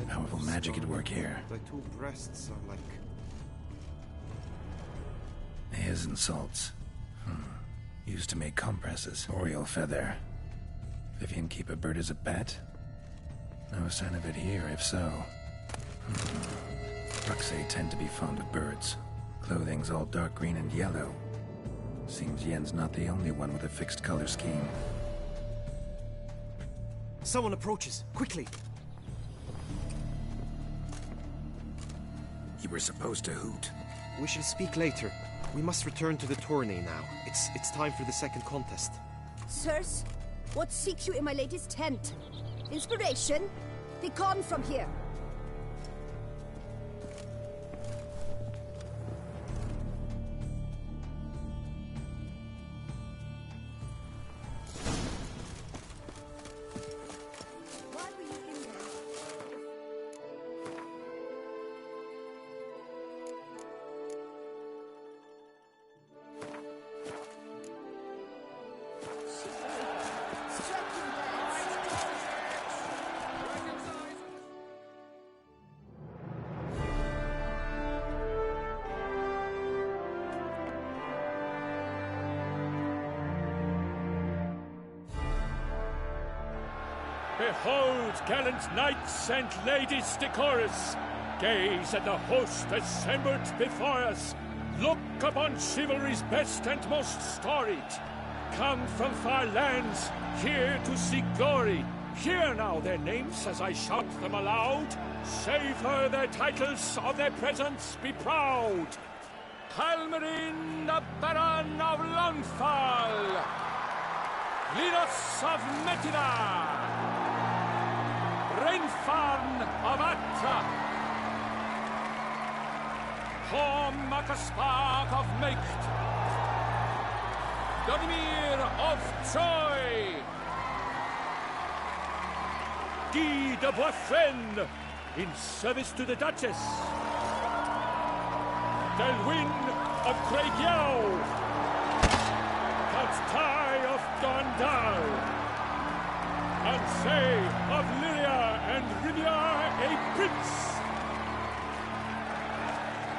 Powerful magic at work here. Thy two breasts are like... Hairs and salts. Used to make compresses. Oriole feather. Vivian keep a bird as a pet? No sign of it here, if so. Bruxay tend to be fond of birds. Clothing's all dark green and yellow. Seems Yen's not the only one with a fixed color scheme. Someone approaches. Quickly! You were supposed to hoot. We shall speak later. We must return to the tourney now. It's time for the second contest. Sirs, what seek you in my lady's tent? Inspiration? Be gone from here. Behold, gallant knights and ladies decorous! Gaze at the host assembled before us! Look upon chivalry's best and most storied! Come from far lands, here to seek glory! Hear now their names as I shout them aloud! Savor their titles, of their presence be proud! Halmarin, the Baron of Lonfal! Linus of Metida! Reinfarn of Atra! Horm Akaspark of Meicht! Donimir of Troy! Guy de Boisfren, in service to the Duchess! Delwyn of Craigiau! Count Tai of Gondal! And say of Lyria and Rivia a prince!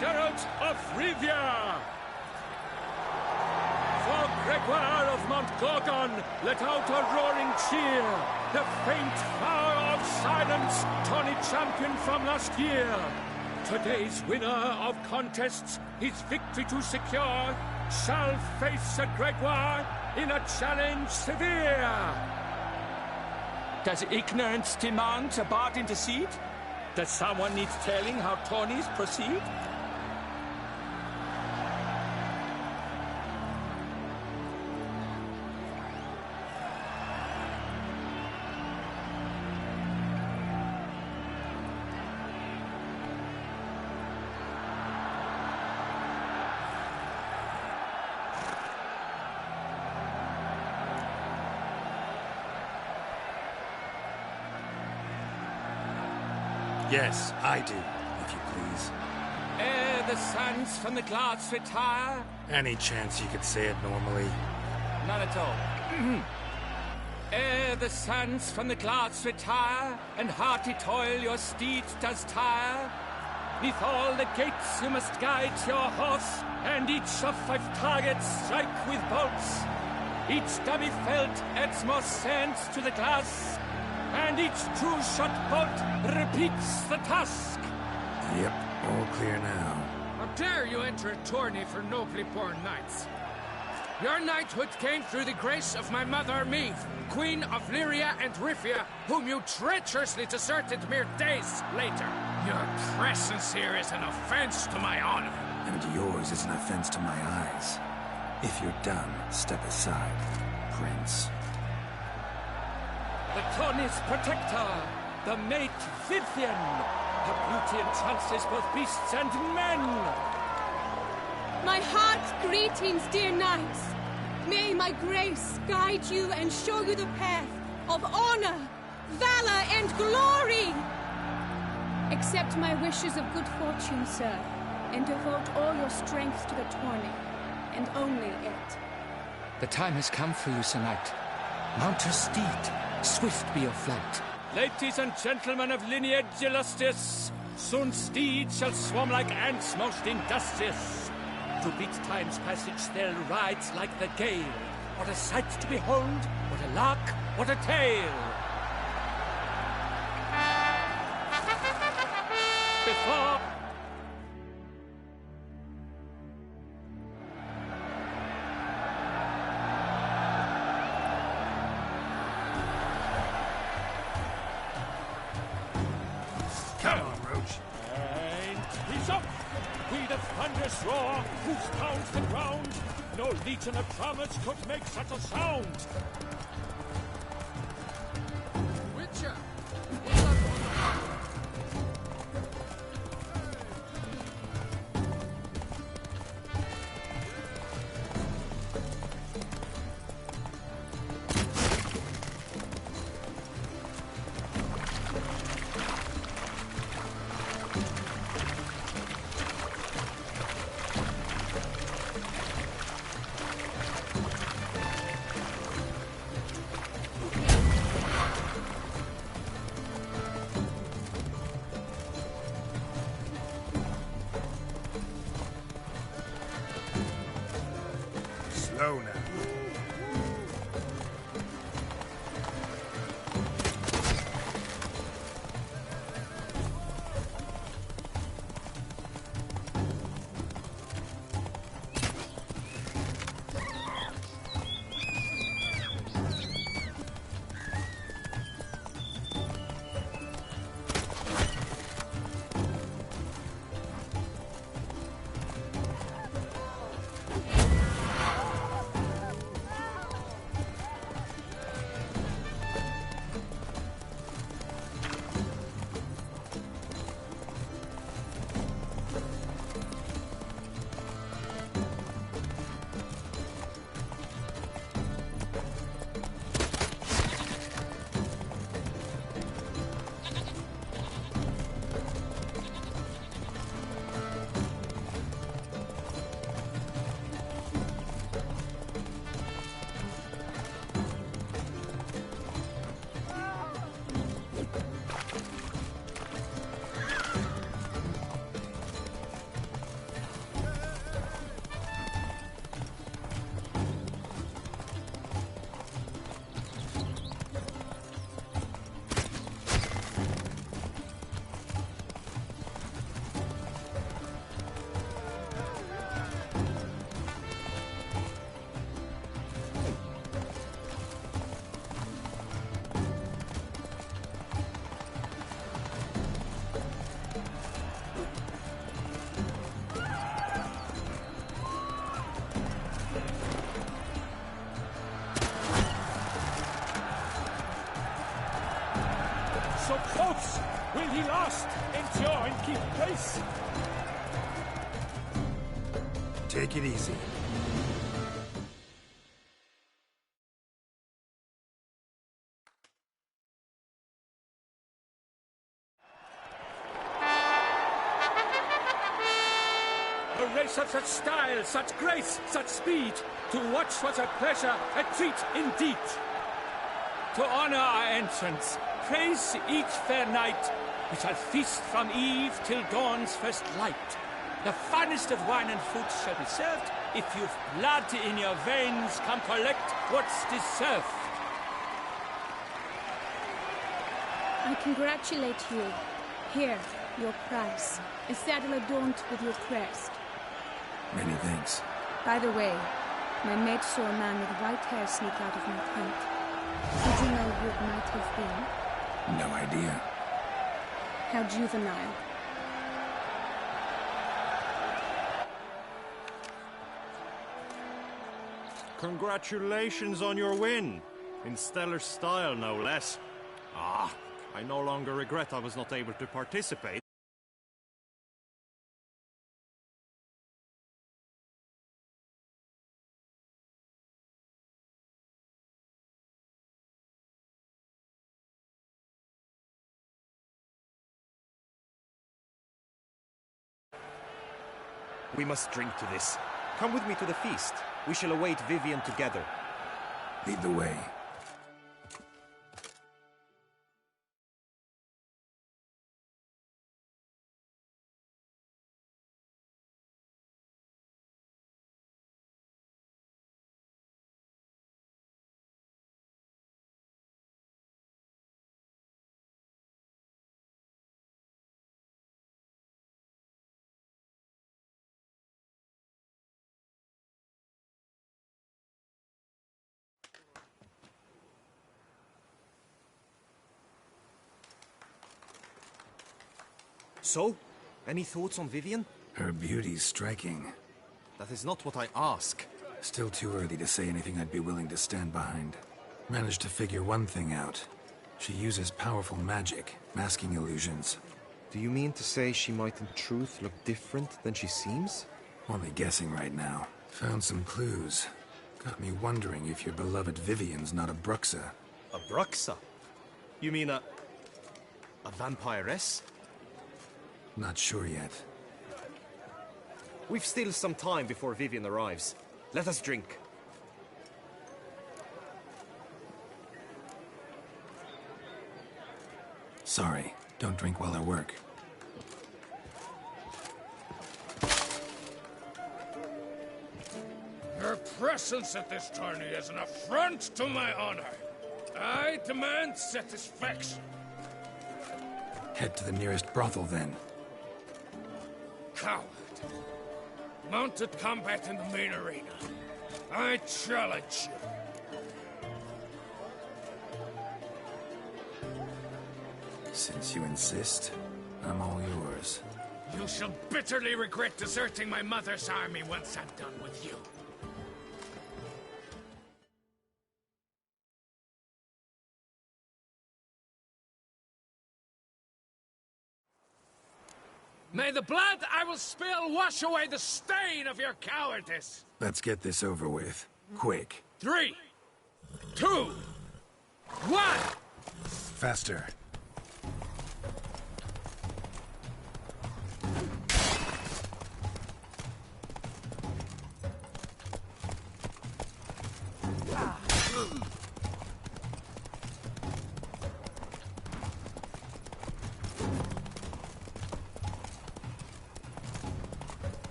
Geralt of Rivia! For Gregoire of Montgorgon, let out a roaring cheer! The faint power of silence, tawny champion from last year! Today's winner of contests, his victory to secure, shall face Sir Gregoire in a challenge severe! Does ignorance demand a bard intercede? Does someone need telling how tourneys proceed? Yes, I do, if you please. Ere the suns from the glass retire? Any chance you could say it normally? None at all. Ere the sands from the glass retire, and hearty toil your steed does tire, neath all the gates you must guide your horse, and each of 5 targets strike with bolts. Each dummy felt adds more sands to the glass, and each true-shot bolt repeats the task. Yep, all clear now. How dare you enter a tourney for nobly born knights? Your knighthood came through the grace of my mother Meath, Queen of Lyria and Rifia, whom you treacherously deserted mere days later. Your presence here is an offense to my honor. And yours is an offense to my eyes. If you're done, step aside, Prince. The tourney's protector, the mate Vivian. Her beauty entrances both beasts and men. My heart's greetings, dear knights. May my grace guide you and show you the path of honor, valor, and glory. Accept my wishes of good fortune, sir, and devote all your strength to the tourney, and only it. The time has come for you, Sir Knight. Mount your steed. Swift be your flight. Ladies and gentlemen of lineage illustrious, soon steeds shall swarm like ants most industrious. To beat time's passage they'll ride like the gale. What a sight to behold, what a lark, what a tale. Before... Come on, Roach. And he's up! We the thunderous roar, whose pounds the ground. No legion of drummers could make such a sound. Witcher! Slow now. So close! Will he last, endure and keep pace? Take it easy. A race of such style, such grace, such speed. To watch was a pleasure, a treat indeed. to honor our entrance, praise each fair knight. We shall feast from eve till dawn's first light. The finest of wine and fruit shall be served. If you've blood in your veins, come collect what's deserved. I congratulate you. Here, your prize. A saddle adorned with your crest. Many thanks. By the way, my maid saw a man with white hair sneak out of my tent. Did you know who it might have been? No idea. How juvenile. Congratulations on your win. In stellar style, no less. Ah, I no longer regret I was not able to participate. We must drink to this. Come with me to the feast. We shall await Vivian together. Lead the way. So, any thoughts on Vivian? Her beauty's striking. That is not what I ask. Still too early to say anything I'd be willing to stand behind. Managed to figure one thing out. She uses powerful magic, masking illusions. Do you mean to say she might in truth look different than she seems? Only guessing right now. Found some clues. Got me wondering if your beloved Vivian's not a Bruxa. A Bruxa? You mean a vampiress? Not sure yet. We've still some time before Vivian arrives. Let us drink. Sorry, don't drink while I work. Your presence at this tourney is an affront to my honor. I demand satisfaction. Head to the nearest brothel, then. Coward. Mounted combat in the main arena. I challenge you. Since you insist, I'm all yours. You shall bitterly regret deserting my mother's army once I'm done with you. May the blood I will spill wash away the stain of your cowardice! Let's get this over with. Quick. 3, 2, 1! Faster.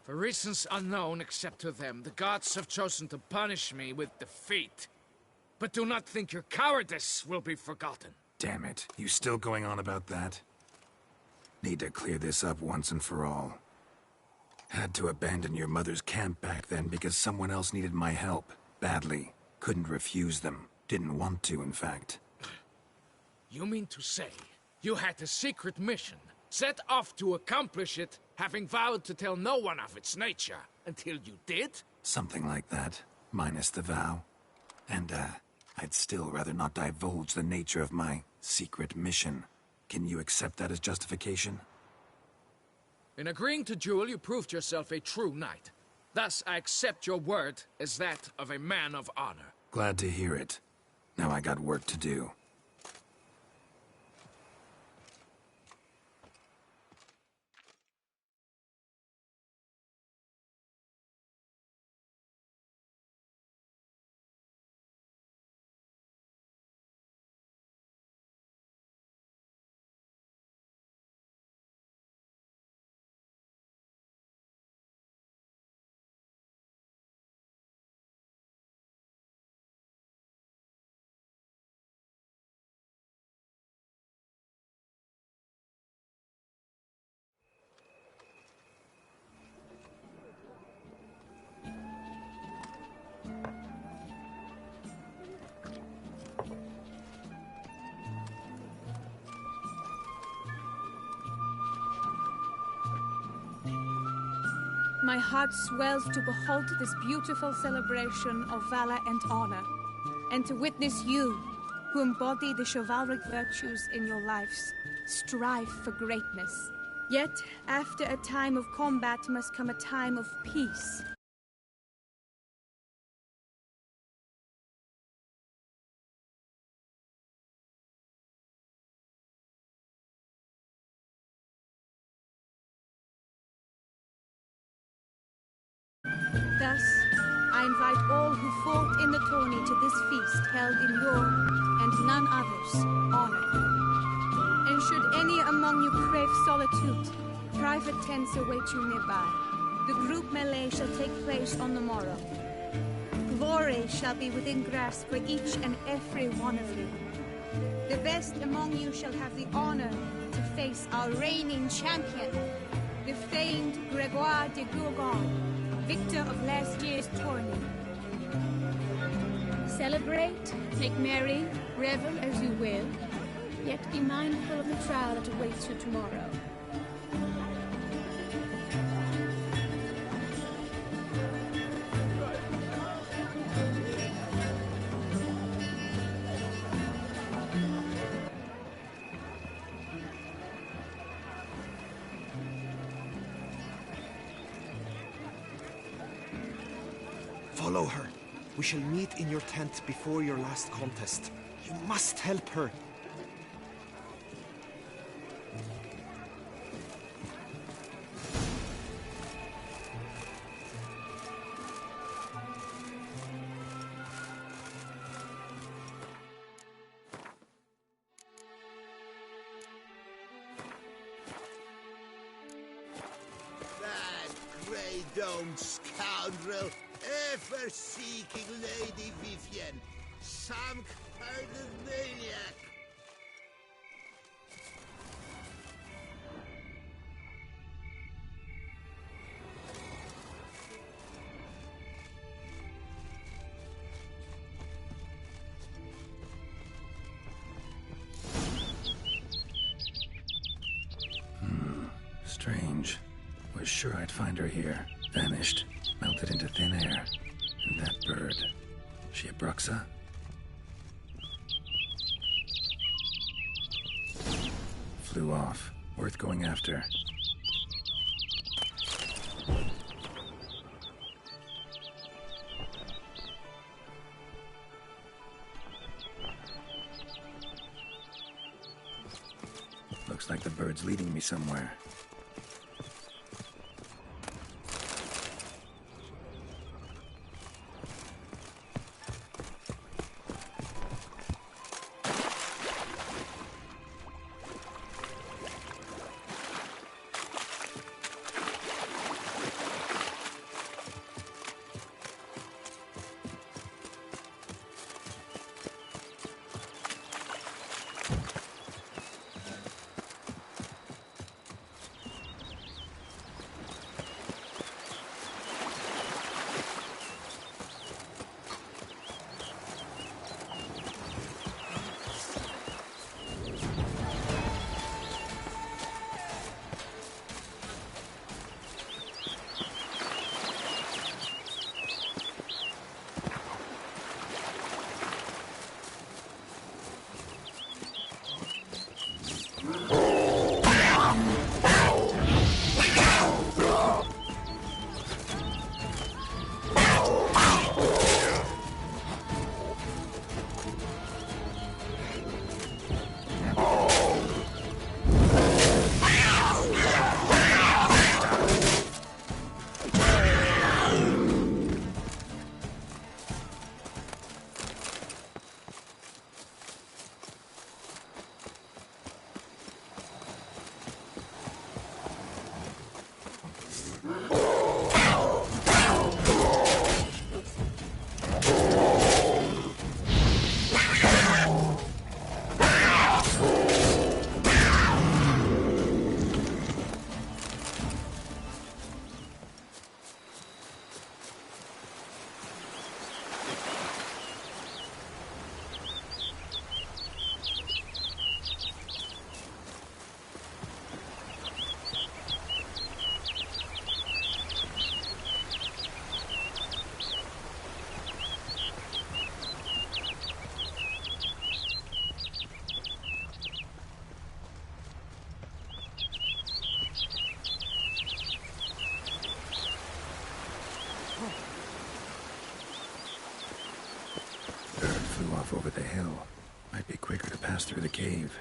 For reasons unknown except to them, the gods have chosen to punish me with defeat. But do not think your cowardice will be forgotten. Damn it. You still going on about that? Need to clear this up once and for all. Had to abandon your mother's camp back then because someone else needed my help. Badly. Couldn't refuse them. Didn't want to, in fact. You mean to say you had a secret mission, set off to accomplish it, having vowed to tell no one of its nature until you did? Something like that, minus the vow. And, I'd still rather not divulge the nature of my secret mission. Can you accept that as justification? In agreeing to duel, you proved yourself a true knight. Thus, I accept your word as that of a man of honor. Glad to hear it. Now I got work to do. My heart swells to behold this beautiful celebration of valor and honor, and to witness you, who embody the chivalric virtues in your lives, strive for greatness. Yet, after a time of combat must come a time of peace. Thus, I invite all who fought in the tourney to this feast held in your, and none other's, honor. And should any among you crave solitude, private tents await you nearby. The group melee shall take place on the morrow. Glory shall be within grasp for each and every one of you. The best among you shall have the honor to face our reigning champion, the famed Gregoire de Gourgon, victor of last year's tourney. Celebrate, make merry, revel as you will, yet be mindful of the trial that awaits you tomorrow. Follow her. We shall meet in your tent before your last contest. You must help her. That grey-domed scoundrel, ever-seeking Lady Vivienne, some kind of maniac. Strange. Was sure I'd find her here. Vanished. Melted into thin air. And that bird. She a Bruxa? Flew off. Worth going after. Looks like the bird's leading me somewhere. pass through the cave.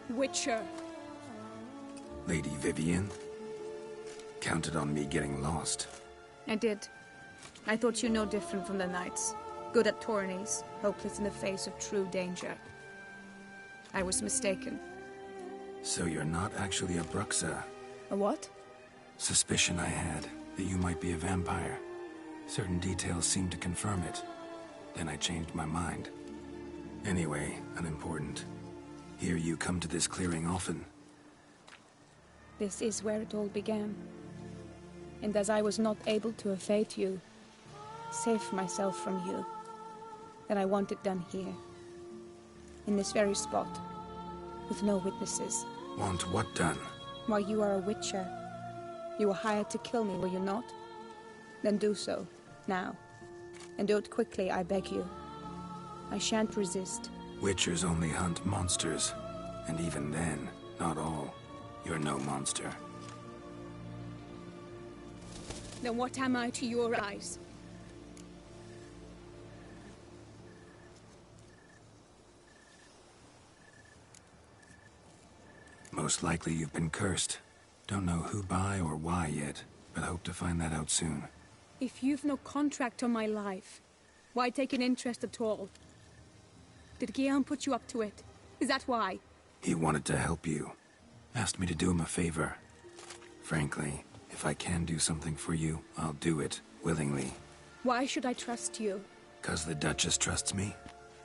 Witcher. Lady Vivienne? Counted on me getting lost. I did. I thought you no different from the knights. Good at tourneys, hopeless in the face of true danger. I was mistaken. So you're not actually a Bruxa? A what? Suspicion I had, that you might be a vampire. Certain details seemed to confirm it. Then I changed my mind. Anyway, unimportant. Hear you come to this clearing often. This is where it all began. And as I was not able to evade you, save myself from you, then I want it done here. In this very spot. With no witnesses. Want what done? Why, you are a witcher. You were hired to kill me, were you not? Then do so, now. And do it quickly, I beg you. I shan't resist. Witchers only hunt monsters. And even then, not all. You're no monster. Then what am I to your eyes? Most likely you've been cursed. Don't know who by or why yet, but hope to find that out soon. If you've no contract on my life, why take an interest at all? Did Guillaume put you up to it? Is that why? He wanted to help you. Asked me to do him a favor. Frankly, if I can do something for you, I'll do it, willingly. Why should I trust you? 'Cause the Duchess trusts me?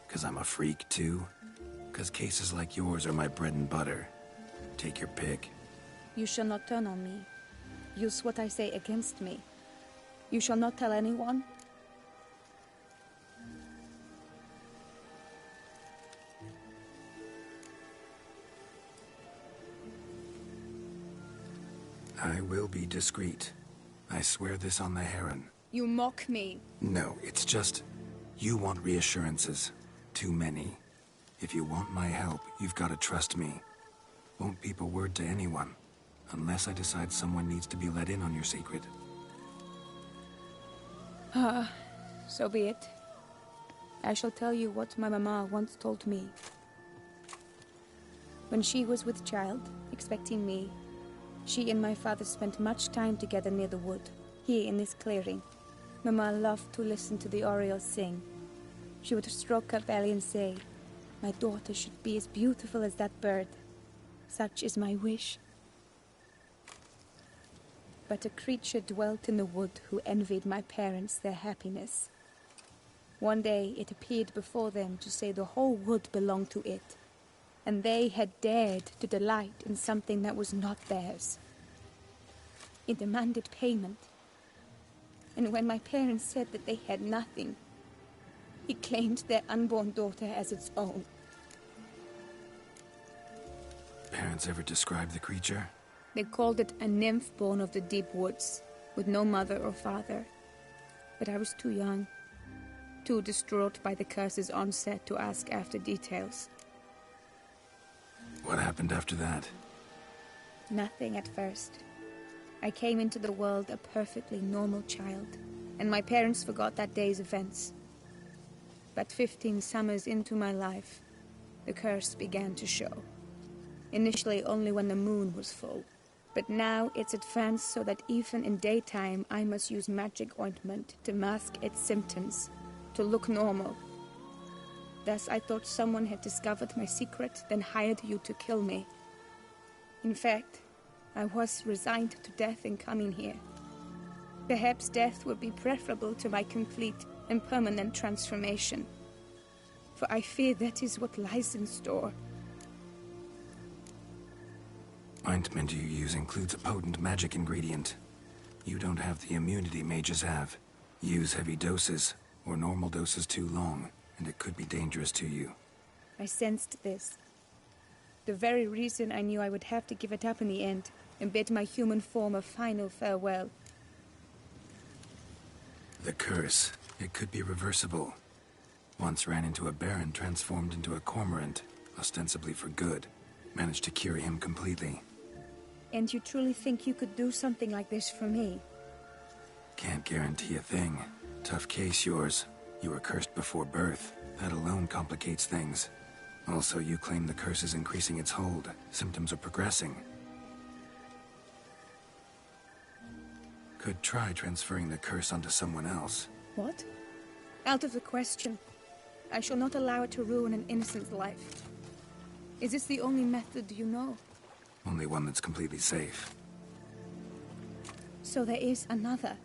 'Cause I'm a freak, too? 'Cause cases like yours are my bread and butter. Take your pick. You shall not turn on me. Use what I say against me. You shall not tell anyone? I will be discreet. I swear this on the Heron. You mock me. No, it's just... You want reassurances. Too many. If you want my help, you've got to trust me. Won't peep a word to anyone. Unless I decide someone needs to be let in on your secret. So be it. I shall tell you what my mama once told me. When she was with child, expecting me, she and my father spent much time together near the wood, here in this clearing. Mama loved to listen to the orioles sing. She would stroke her belly and say, "My daughter should be as beautiful as that bird. Such is my wish." But a creature dwelt in the wood who envied my parents their happiness. One day it appeared before them to say the whole wood belonged to it, and they had dared to delight in something that was not theirs. It demanded payment, and when my parents said that they had nothing, it claimed their unborn daughter as its own. Parents parents ever describe the creature? They called it a nymph born of the deep woods, with no mother or father. But I was too young, too distraught by the curse's onset to ask after details. What happened after that? Nothing at first. I came into the world a perfectly normal child, and my parents forgot that day's events. But 15 summers into my life, the curse began to show. Initially only when the moon was full. But now it's advanced so that even in daytime I must use magic ointment to mask its symptoms, to look normal. Thus I thought someone had discovered my secret, then hired you to kill me. In fact, I was resigned to death in coming here. Perhaps death would be preferable to my complete and permanent transformation. For I fear that is what lies in store. Ointment you use includes a potent magic ingredient. You don't have the immunity mages have. Use heavy doses, or normal doses too long, and it could be dangerous to you. I sensed this. The very reason I knew I would have to give it up in the end, and bid my human form a final farewell. The curse, it could be reversible. Once ran into a baron transformed into a cormorant, ostensibly for good. Managed to cure him completely. And you truly think you could do something like this for me? Can't guarantee a thing. Tough case, yours. You were cursed before birth. That alone complicates things. Also, you claim the curse is increasing its hold. Symptoms are progressing. Could try transferring the curse onto someone else. What? Out of the question. I shall not allow it to ruin an innocent life. Is this the only method you know? Only one that's completely safe. So there is another.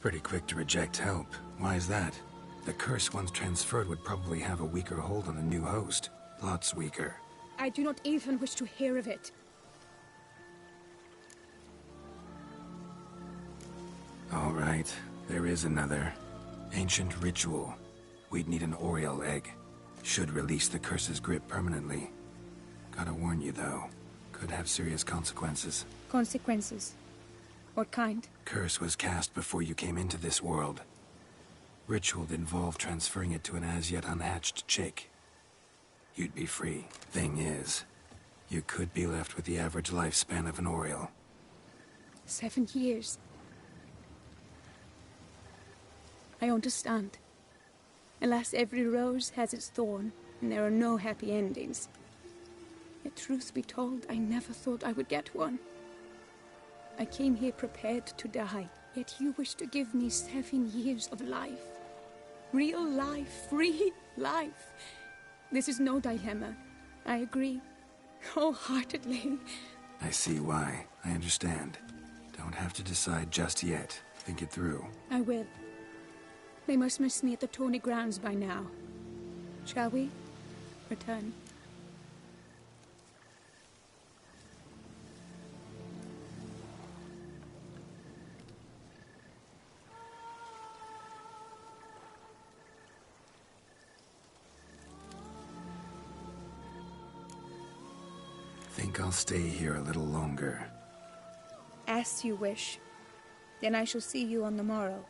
Pretty quick to reject help. Why is that? The curse once transferred would probably have a weaker hold on the new host. Lots weaker. I do not even wish to hear of it. All right, there is another. Ancient ritual. We'd need an Oriole egg. Should release the curse's grip permanently. Gotta warn you, though. Could have serious consequences. Consequences? What kind? Curse was cast before you came into this world. Ritual'd involve transferring it to an as-yet unhatched chick. You'd be free. Thing is, you could be left with the average lifespan of an Oriole. 7 years. I understand. Alas, every rose has its thorn, and there are no happy endings. Yet truth be told, I never thought I would get one. I came here prepared to die, yet you wish to give me 7 years of life. Real life, free life. This is no dilemma. I agree, wholeheartedly. I see why. I understand. Don't have to decide just yet. Think it through. I will. They must miss me at the tourney grounds by now. Shall we return? Think I'll stay here a little longer. As you wish. Then I shall see you on the morrow.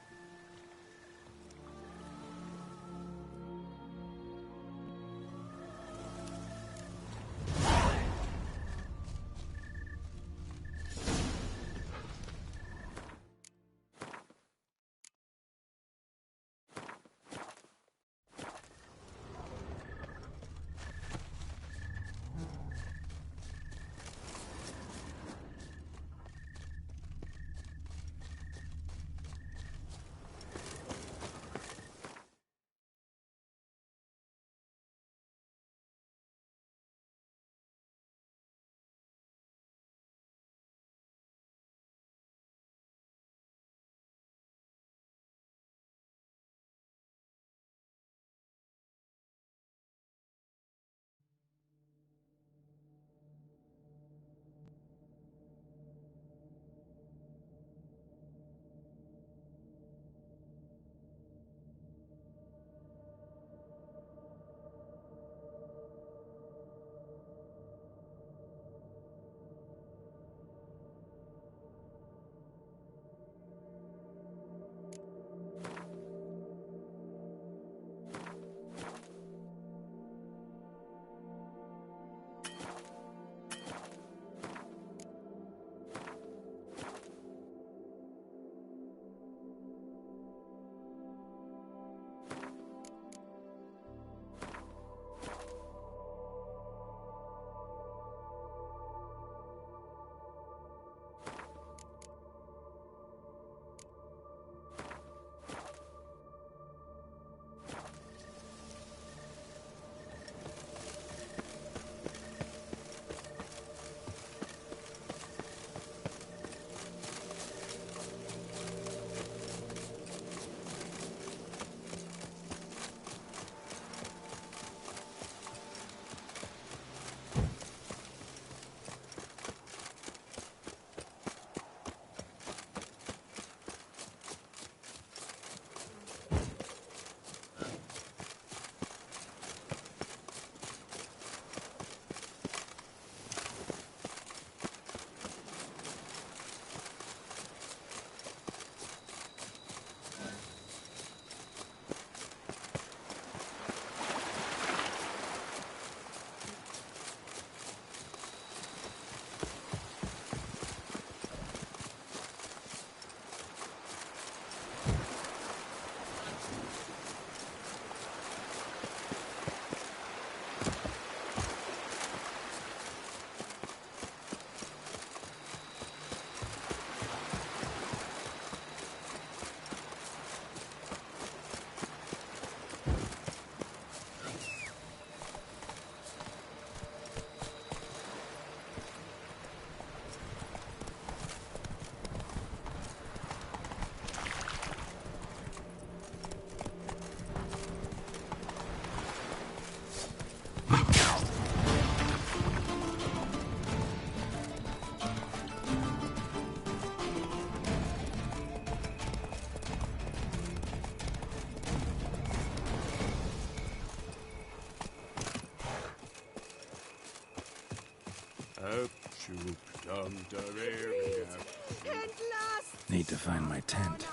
Need to find my tent.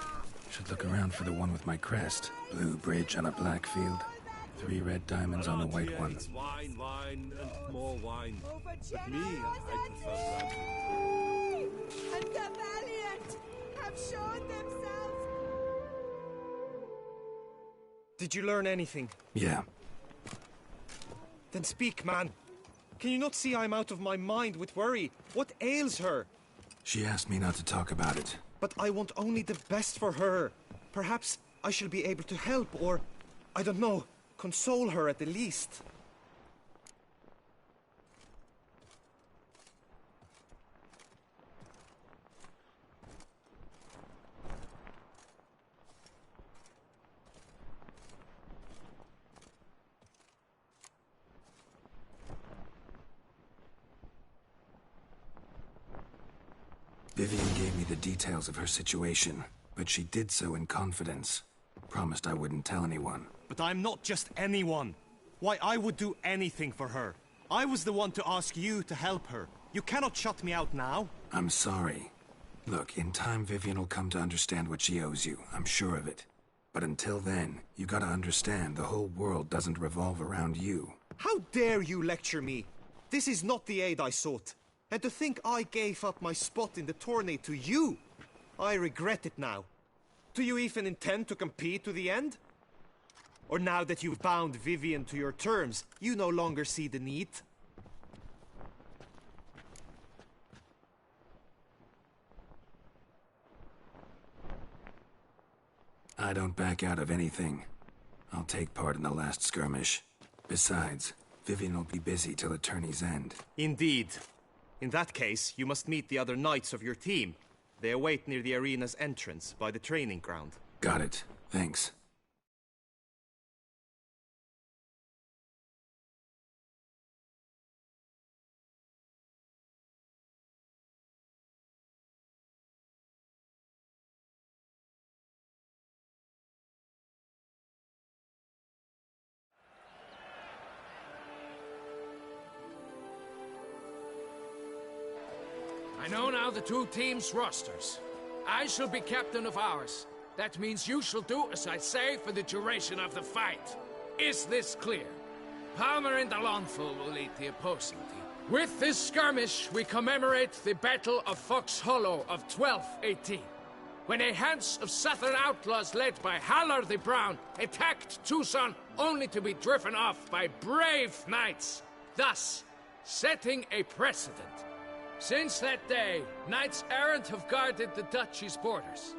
Should look around for the one with my crest. Blue bridge on a black field. 3 red diamonds on the white one. Wine, wine, and more wine. But me, I prefer brandy. And the valiant have shown themselves. Did you learn anything? Yeah. Then speak, man. Can you not see I'm out of my mind with worry? What ails her? She asked me not to talk about it. But I want only the best for her. Perhaps I shall be able to help, or, I don't know, console her at the least. Vivian gave me the details of her situation, but she did so in confidence. Promised I wouldn't tell anyone. But I'm not just anyone. Why, I would do anything for her. I was the one to ask you to help her. You cannot shut me out now. I'm sorry. Look, in time Vivian will come to understand what she owes you. I'm sure of it. But until then, you gotta understand the whole world doesn't revolve around you. How dare you lecture me? This is not the aid I sought. And to think I gave up my spot in the tourney to you, I regret it now. Do you even intend to compete to the end? Or now that you've bound Vivian to your terms, you no longer see the need? I don't back out of anything. I'll take part in the last skirmish. Besides, Vivian will be busy till the tourney's end. Indeed. In that case, you must meet the other knights of your team. They await near the arena's entrance, by the training ground. Got it. Thanks. I know now the 2 teams' rosters. I shall be captain of ours. That means you shall do as I say for the duration of the fight. Is this clear? Palmer and Alonso will lead the opposing team. With this skirmish, we commemorate the Battle of Fox Hollow of 1218, when a Hans of Southern outlaws led by Halar the Brown attacked Toussaint only to be driven off by brave knights, thus setting a precedent. Since that day, knights-errant have guarded the duchy's borders.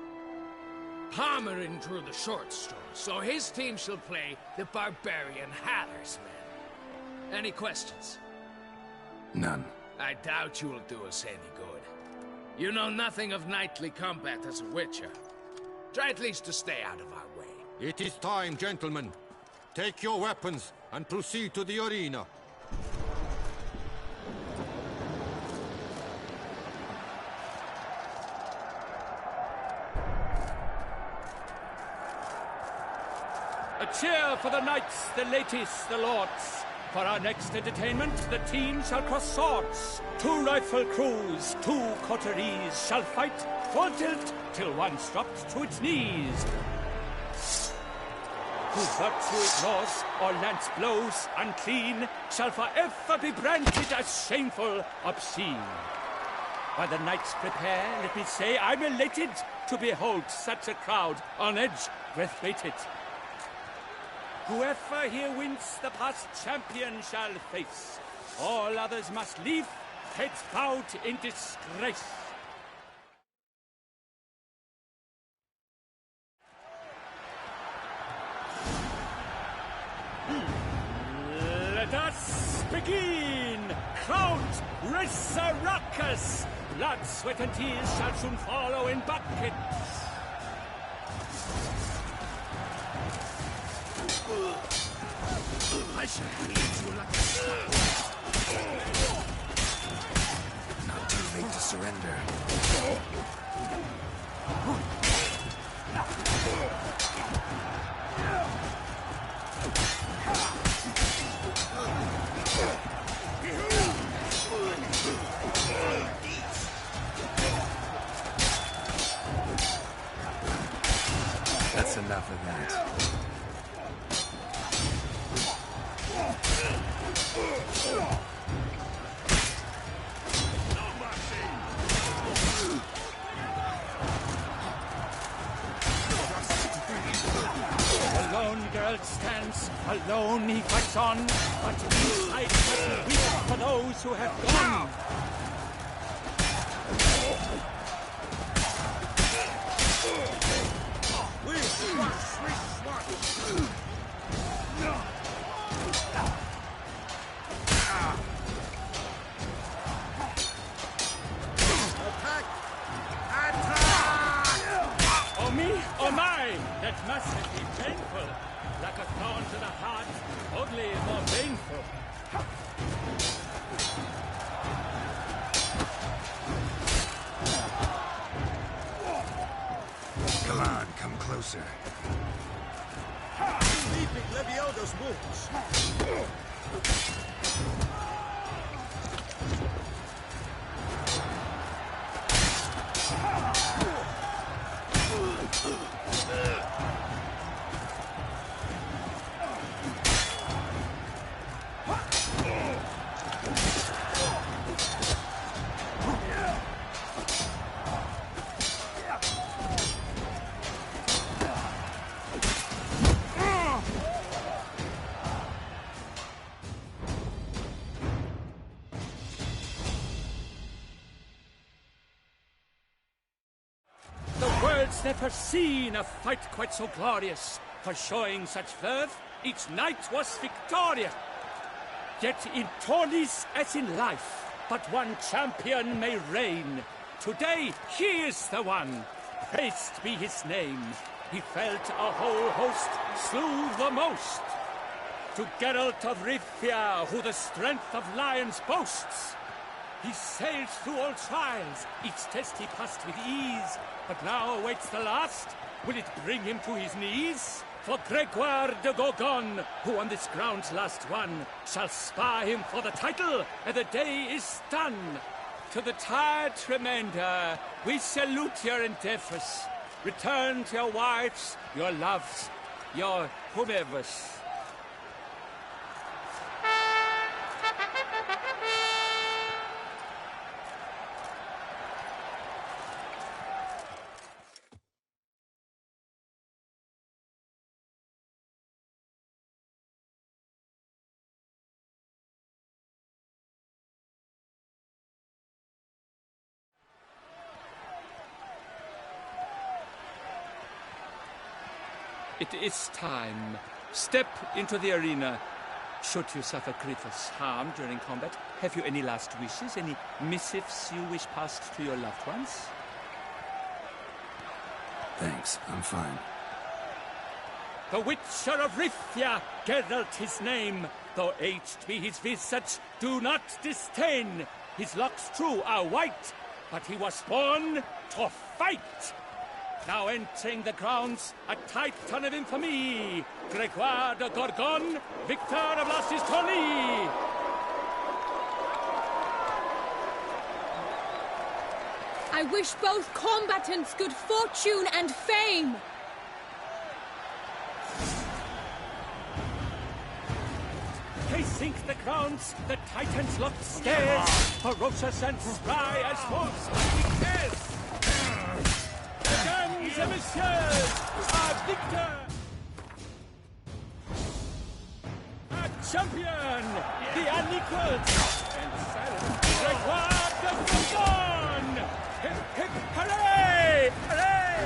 Palmerin drew the short straw, so his team shall play the barbarian Halar's men. Any questions? None. I doubt you will do us any good. You know nothing of knightly combat as a witcher. Try at least to stay out of our way. It is time, gentlemen. Take your weapons and proceed to the arena. A cheer for the knights, the ladies, the lords. For our next entertainment, the teams shall cross swords. 2 rifle crews, 2 coteries shall fight full tilt till one's dropped to its knees. Who virtue ignores or lance blows unclean shall forever be branded as shameful, obscene. While the knights prepare, let me say I'm elated to behold such a crowd on edge, breath-baited. Whoever here wins the past champion shall face. All others must leave, heads bowed in disgrace. Let us begin! Count Resurrectus! Blood, sweat, and tears shall soon follow in buckets. I shall bleed you like a Not too late to surrender. enough of that. Alone Geralt stands, alone he fights on, but his fight must be weak for those who have gone. Oh me, oh my, that must have been painful. Like a thorn to the heart, only more painful. Come on, come closer. Leaping Levioda's wounds. World's never seen a fight quite so glorious. For showing such verve, each knight was victorious. Yet in tourneys as in life, but one champion may reign. Today he is the one. Praised be his name. He felt a whole host, slew the most. To Geralt of Rivia, who the strength of lions boasts. He sailed through all trials, each test he passed with ease. But now awaits the last. Will it bring him to his knees? For Gregoire de Gorgon, who on this ground's last won, shall spar him for the title, and the day is done. To the tired remainder, we salute your endeavors. Return to your wives, your loves, your whomevers. It is time. Step into the arena. Should you suffer grievous harm during combat, have you any last wishes, any missives you wish passed to your loved ones? Thanks, I'm fine. The Witcher of Rivia, Geralt his name. Though aged be his visage, do not disdain. His locks true are white, but he was born to fight. Now entering the grounds, a titan of infamy, Gregoire de Gorgon, victor of Las's tourney. I wish both combatants good fortune and fame. They sink the grounds, the titans locked stairs, ferocious and spry as horse dares. Mesdames et messieurs, our victor, our champion, the unequaled, and silent Gregoire de Gorgon! Hip, hip, hooray! Hooray!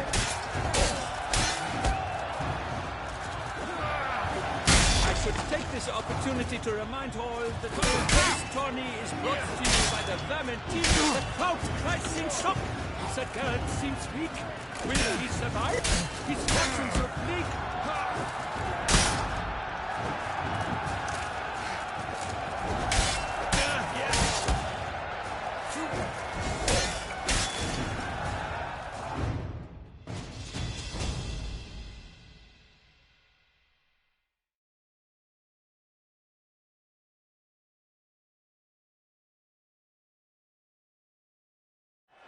I should take this opportunity to remind all that this tourney is brought to you by the Vermin team. The crowd cries in shock. Sir Geralt seems weak. Will he survive? His fortunes are bleak.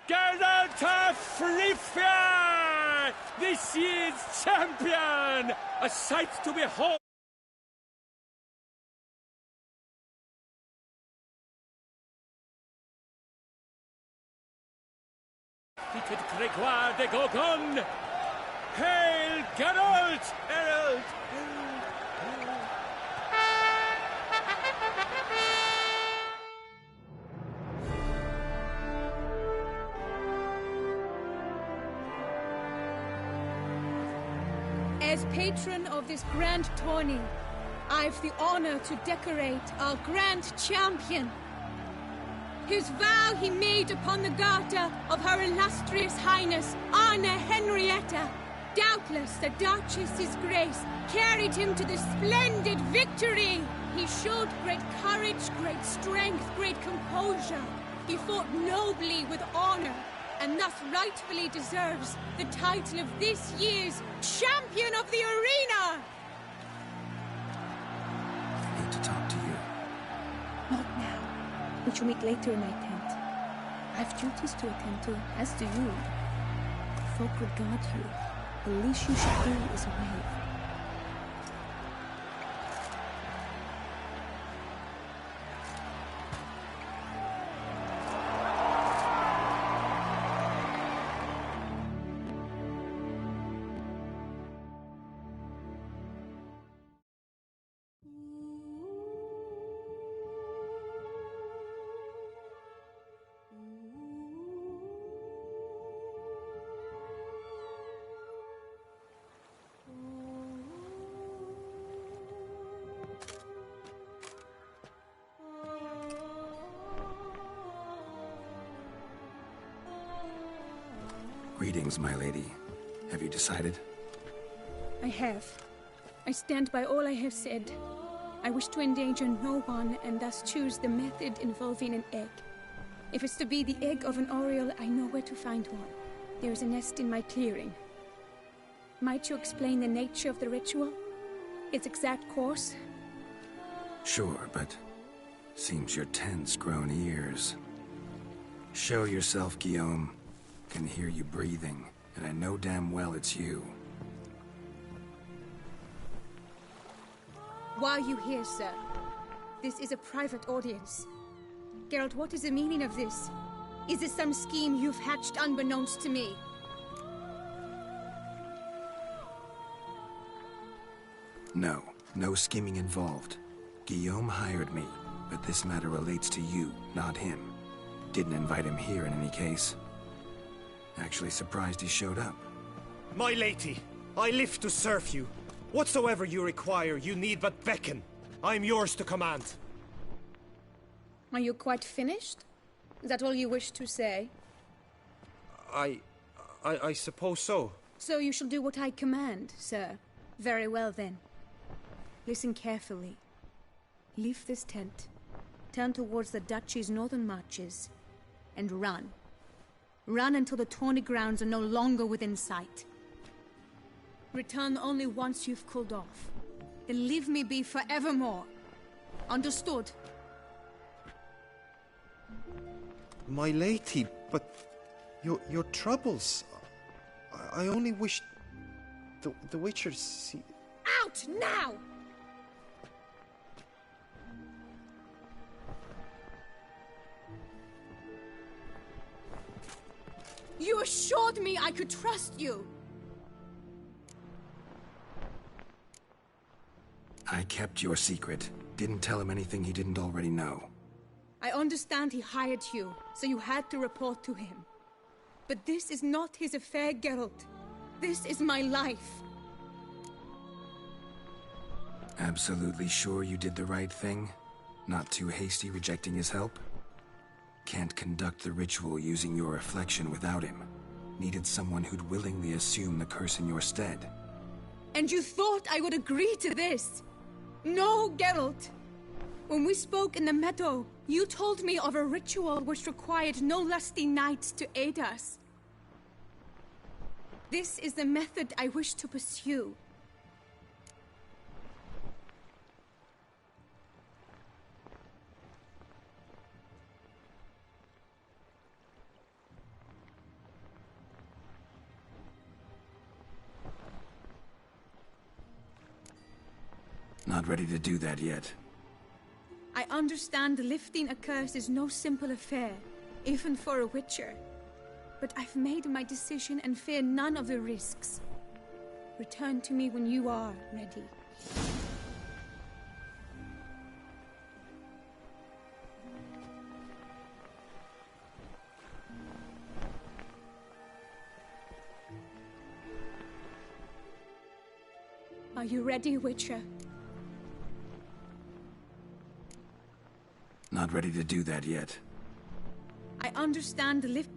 Geralt of Rivia! this year's champion! A sight to behold! Defeated Gregoire de Gorgon! Hail Geralt! Herald! As patron of this grand tourney, I've the honor to decorate our grand champion. His vow he made upon the garter of her illustrious highness, Anna Henrietta. Doubtless the Duchess's grace carried him to the splendid victory. He showed great courage, great strength, great composure. He fought nobly with honor, and thus rightfully deserves the title of this year's Champion of the Arena! I need to talk to you. Not now. We shall meet later in my tent. I've duties to attend to, as do you. Folk regard you. The least you should do is wave. Greetings, my lady. Have you decided? I have. I stand by all I have said. I wish to endanger no one, and thus choose the method involving an egg. If it's to be the egg of an oriole, I know where to find one. There is a nest in my clearing. Might you explain the nature of the ritual? Its exact course? Sure, but seems your tent's grown ears. Show yourself, Guillaume. Can hear you breathing, and I know damn well it's you. Why are you here, sir? This is a private audience. Geralt, what is the meaning of this? Is this some scheme you've hatched unbeknownst to me? No, no scheming involved. Guillaume hired me, but this matter relates to you, not him. Didn't invite him here in any case. Actually surprised he showed up. My lady, I live to serve you. Whatsoever you require, you need but beckon. I am yours to command. Are you quite finished? Is that all you wish to say? I suppose so. So you shall do what I command, sir. Very well, then. Listen carefully. Leave this tent, turn towards the duchy's northern marches, and run. Run until the tourney grounds are no longer within sight. Return only once you've cooled off. Then leave me be forevermore. Understood? My lady, but your troubles. I only wish the Witcher see. Out now! You assured me I could trust you. I kept your secret. Didn't tell him anything he didn't already know. I understand he hired you, so you had to report to him. But this is not his affair, Geralt. This is my life. Absolutely sure you did the right thing? Not too hasty rejecting his help? Can't conduct the ritual using your reflection without him. Needed someone who'd willingly assume the curse in your stead. And you thought I would agree to this? No, Geralt. When we spoke in the meadow, you told me of a ritual which required no lusty knights to aid us. This is the method I wish to pursue. Not ready to do that yet. I understand lifting a curse is no simple affair, even for a witcher. But I've made my decision and fear none of the risks. Return to me when you are ready. Are you ready, Witcher? Not ready to do that yet. I understand the lift...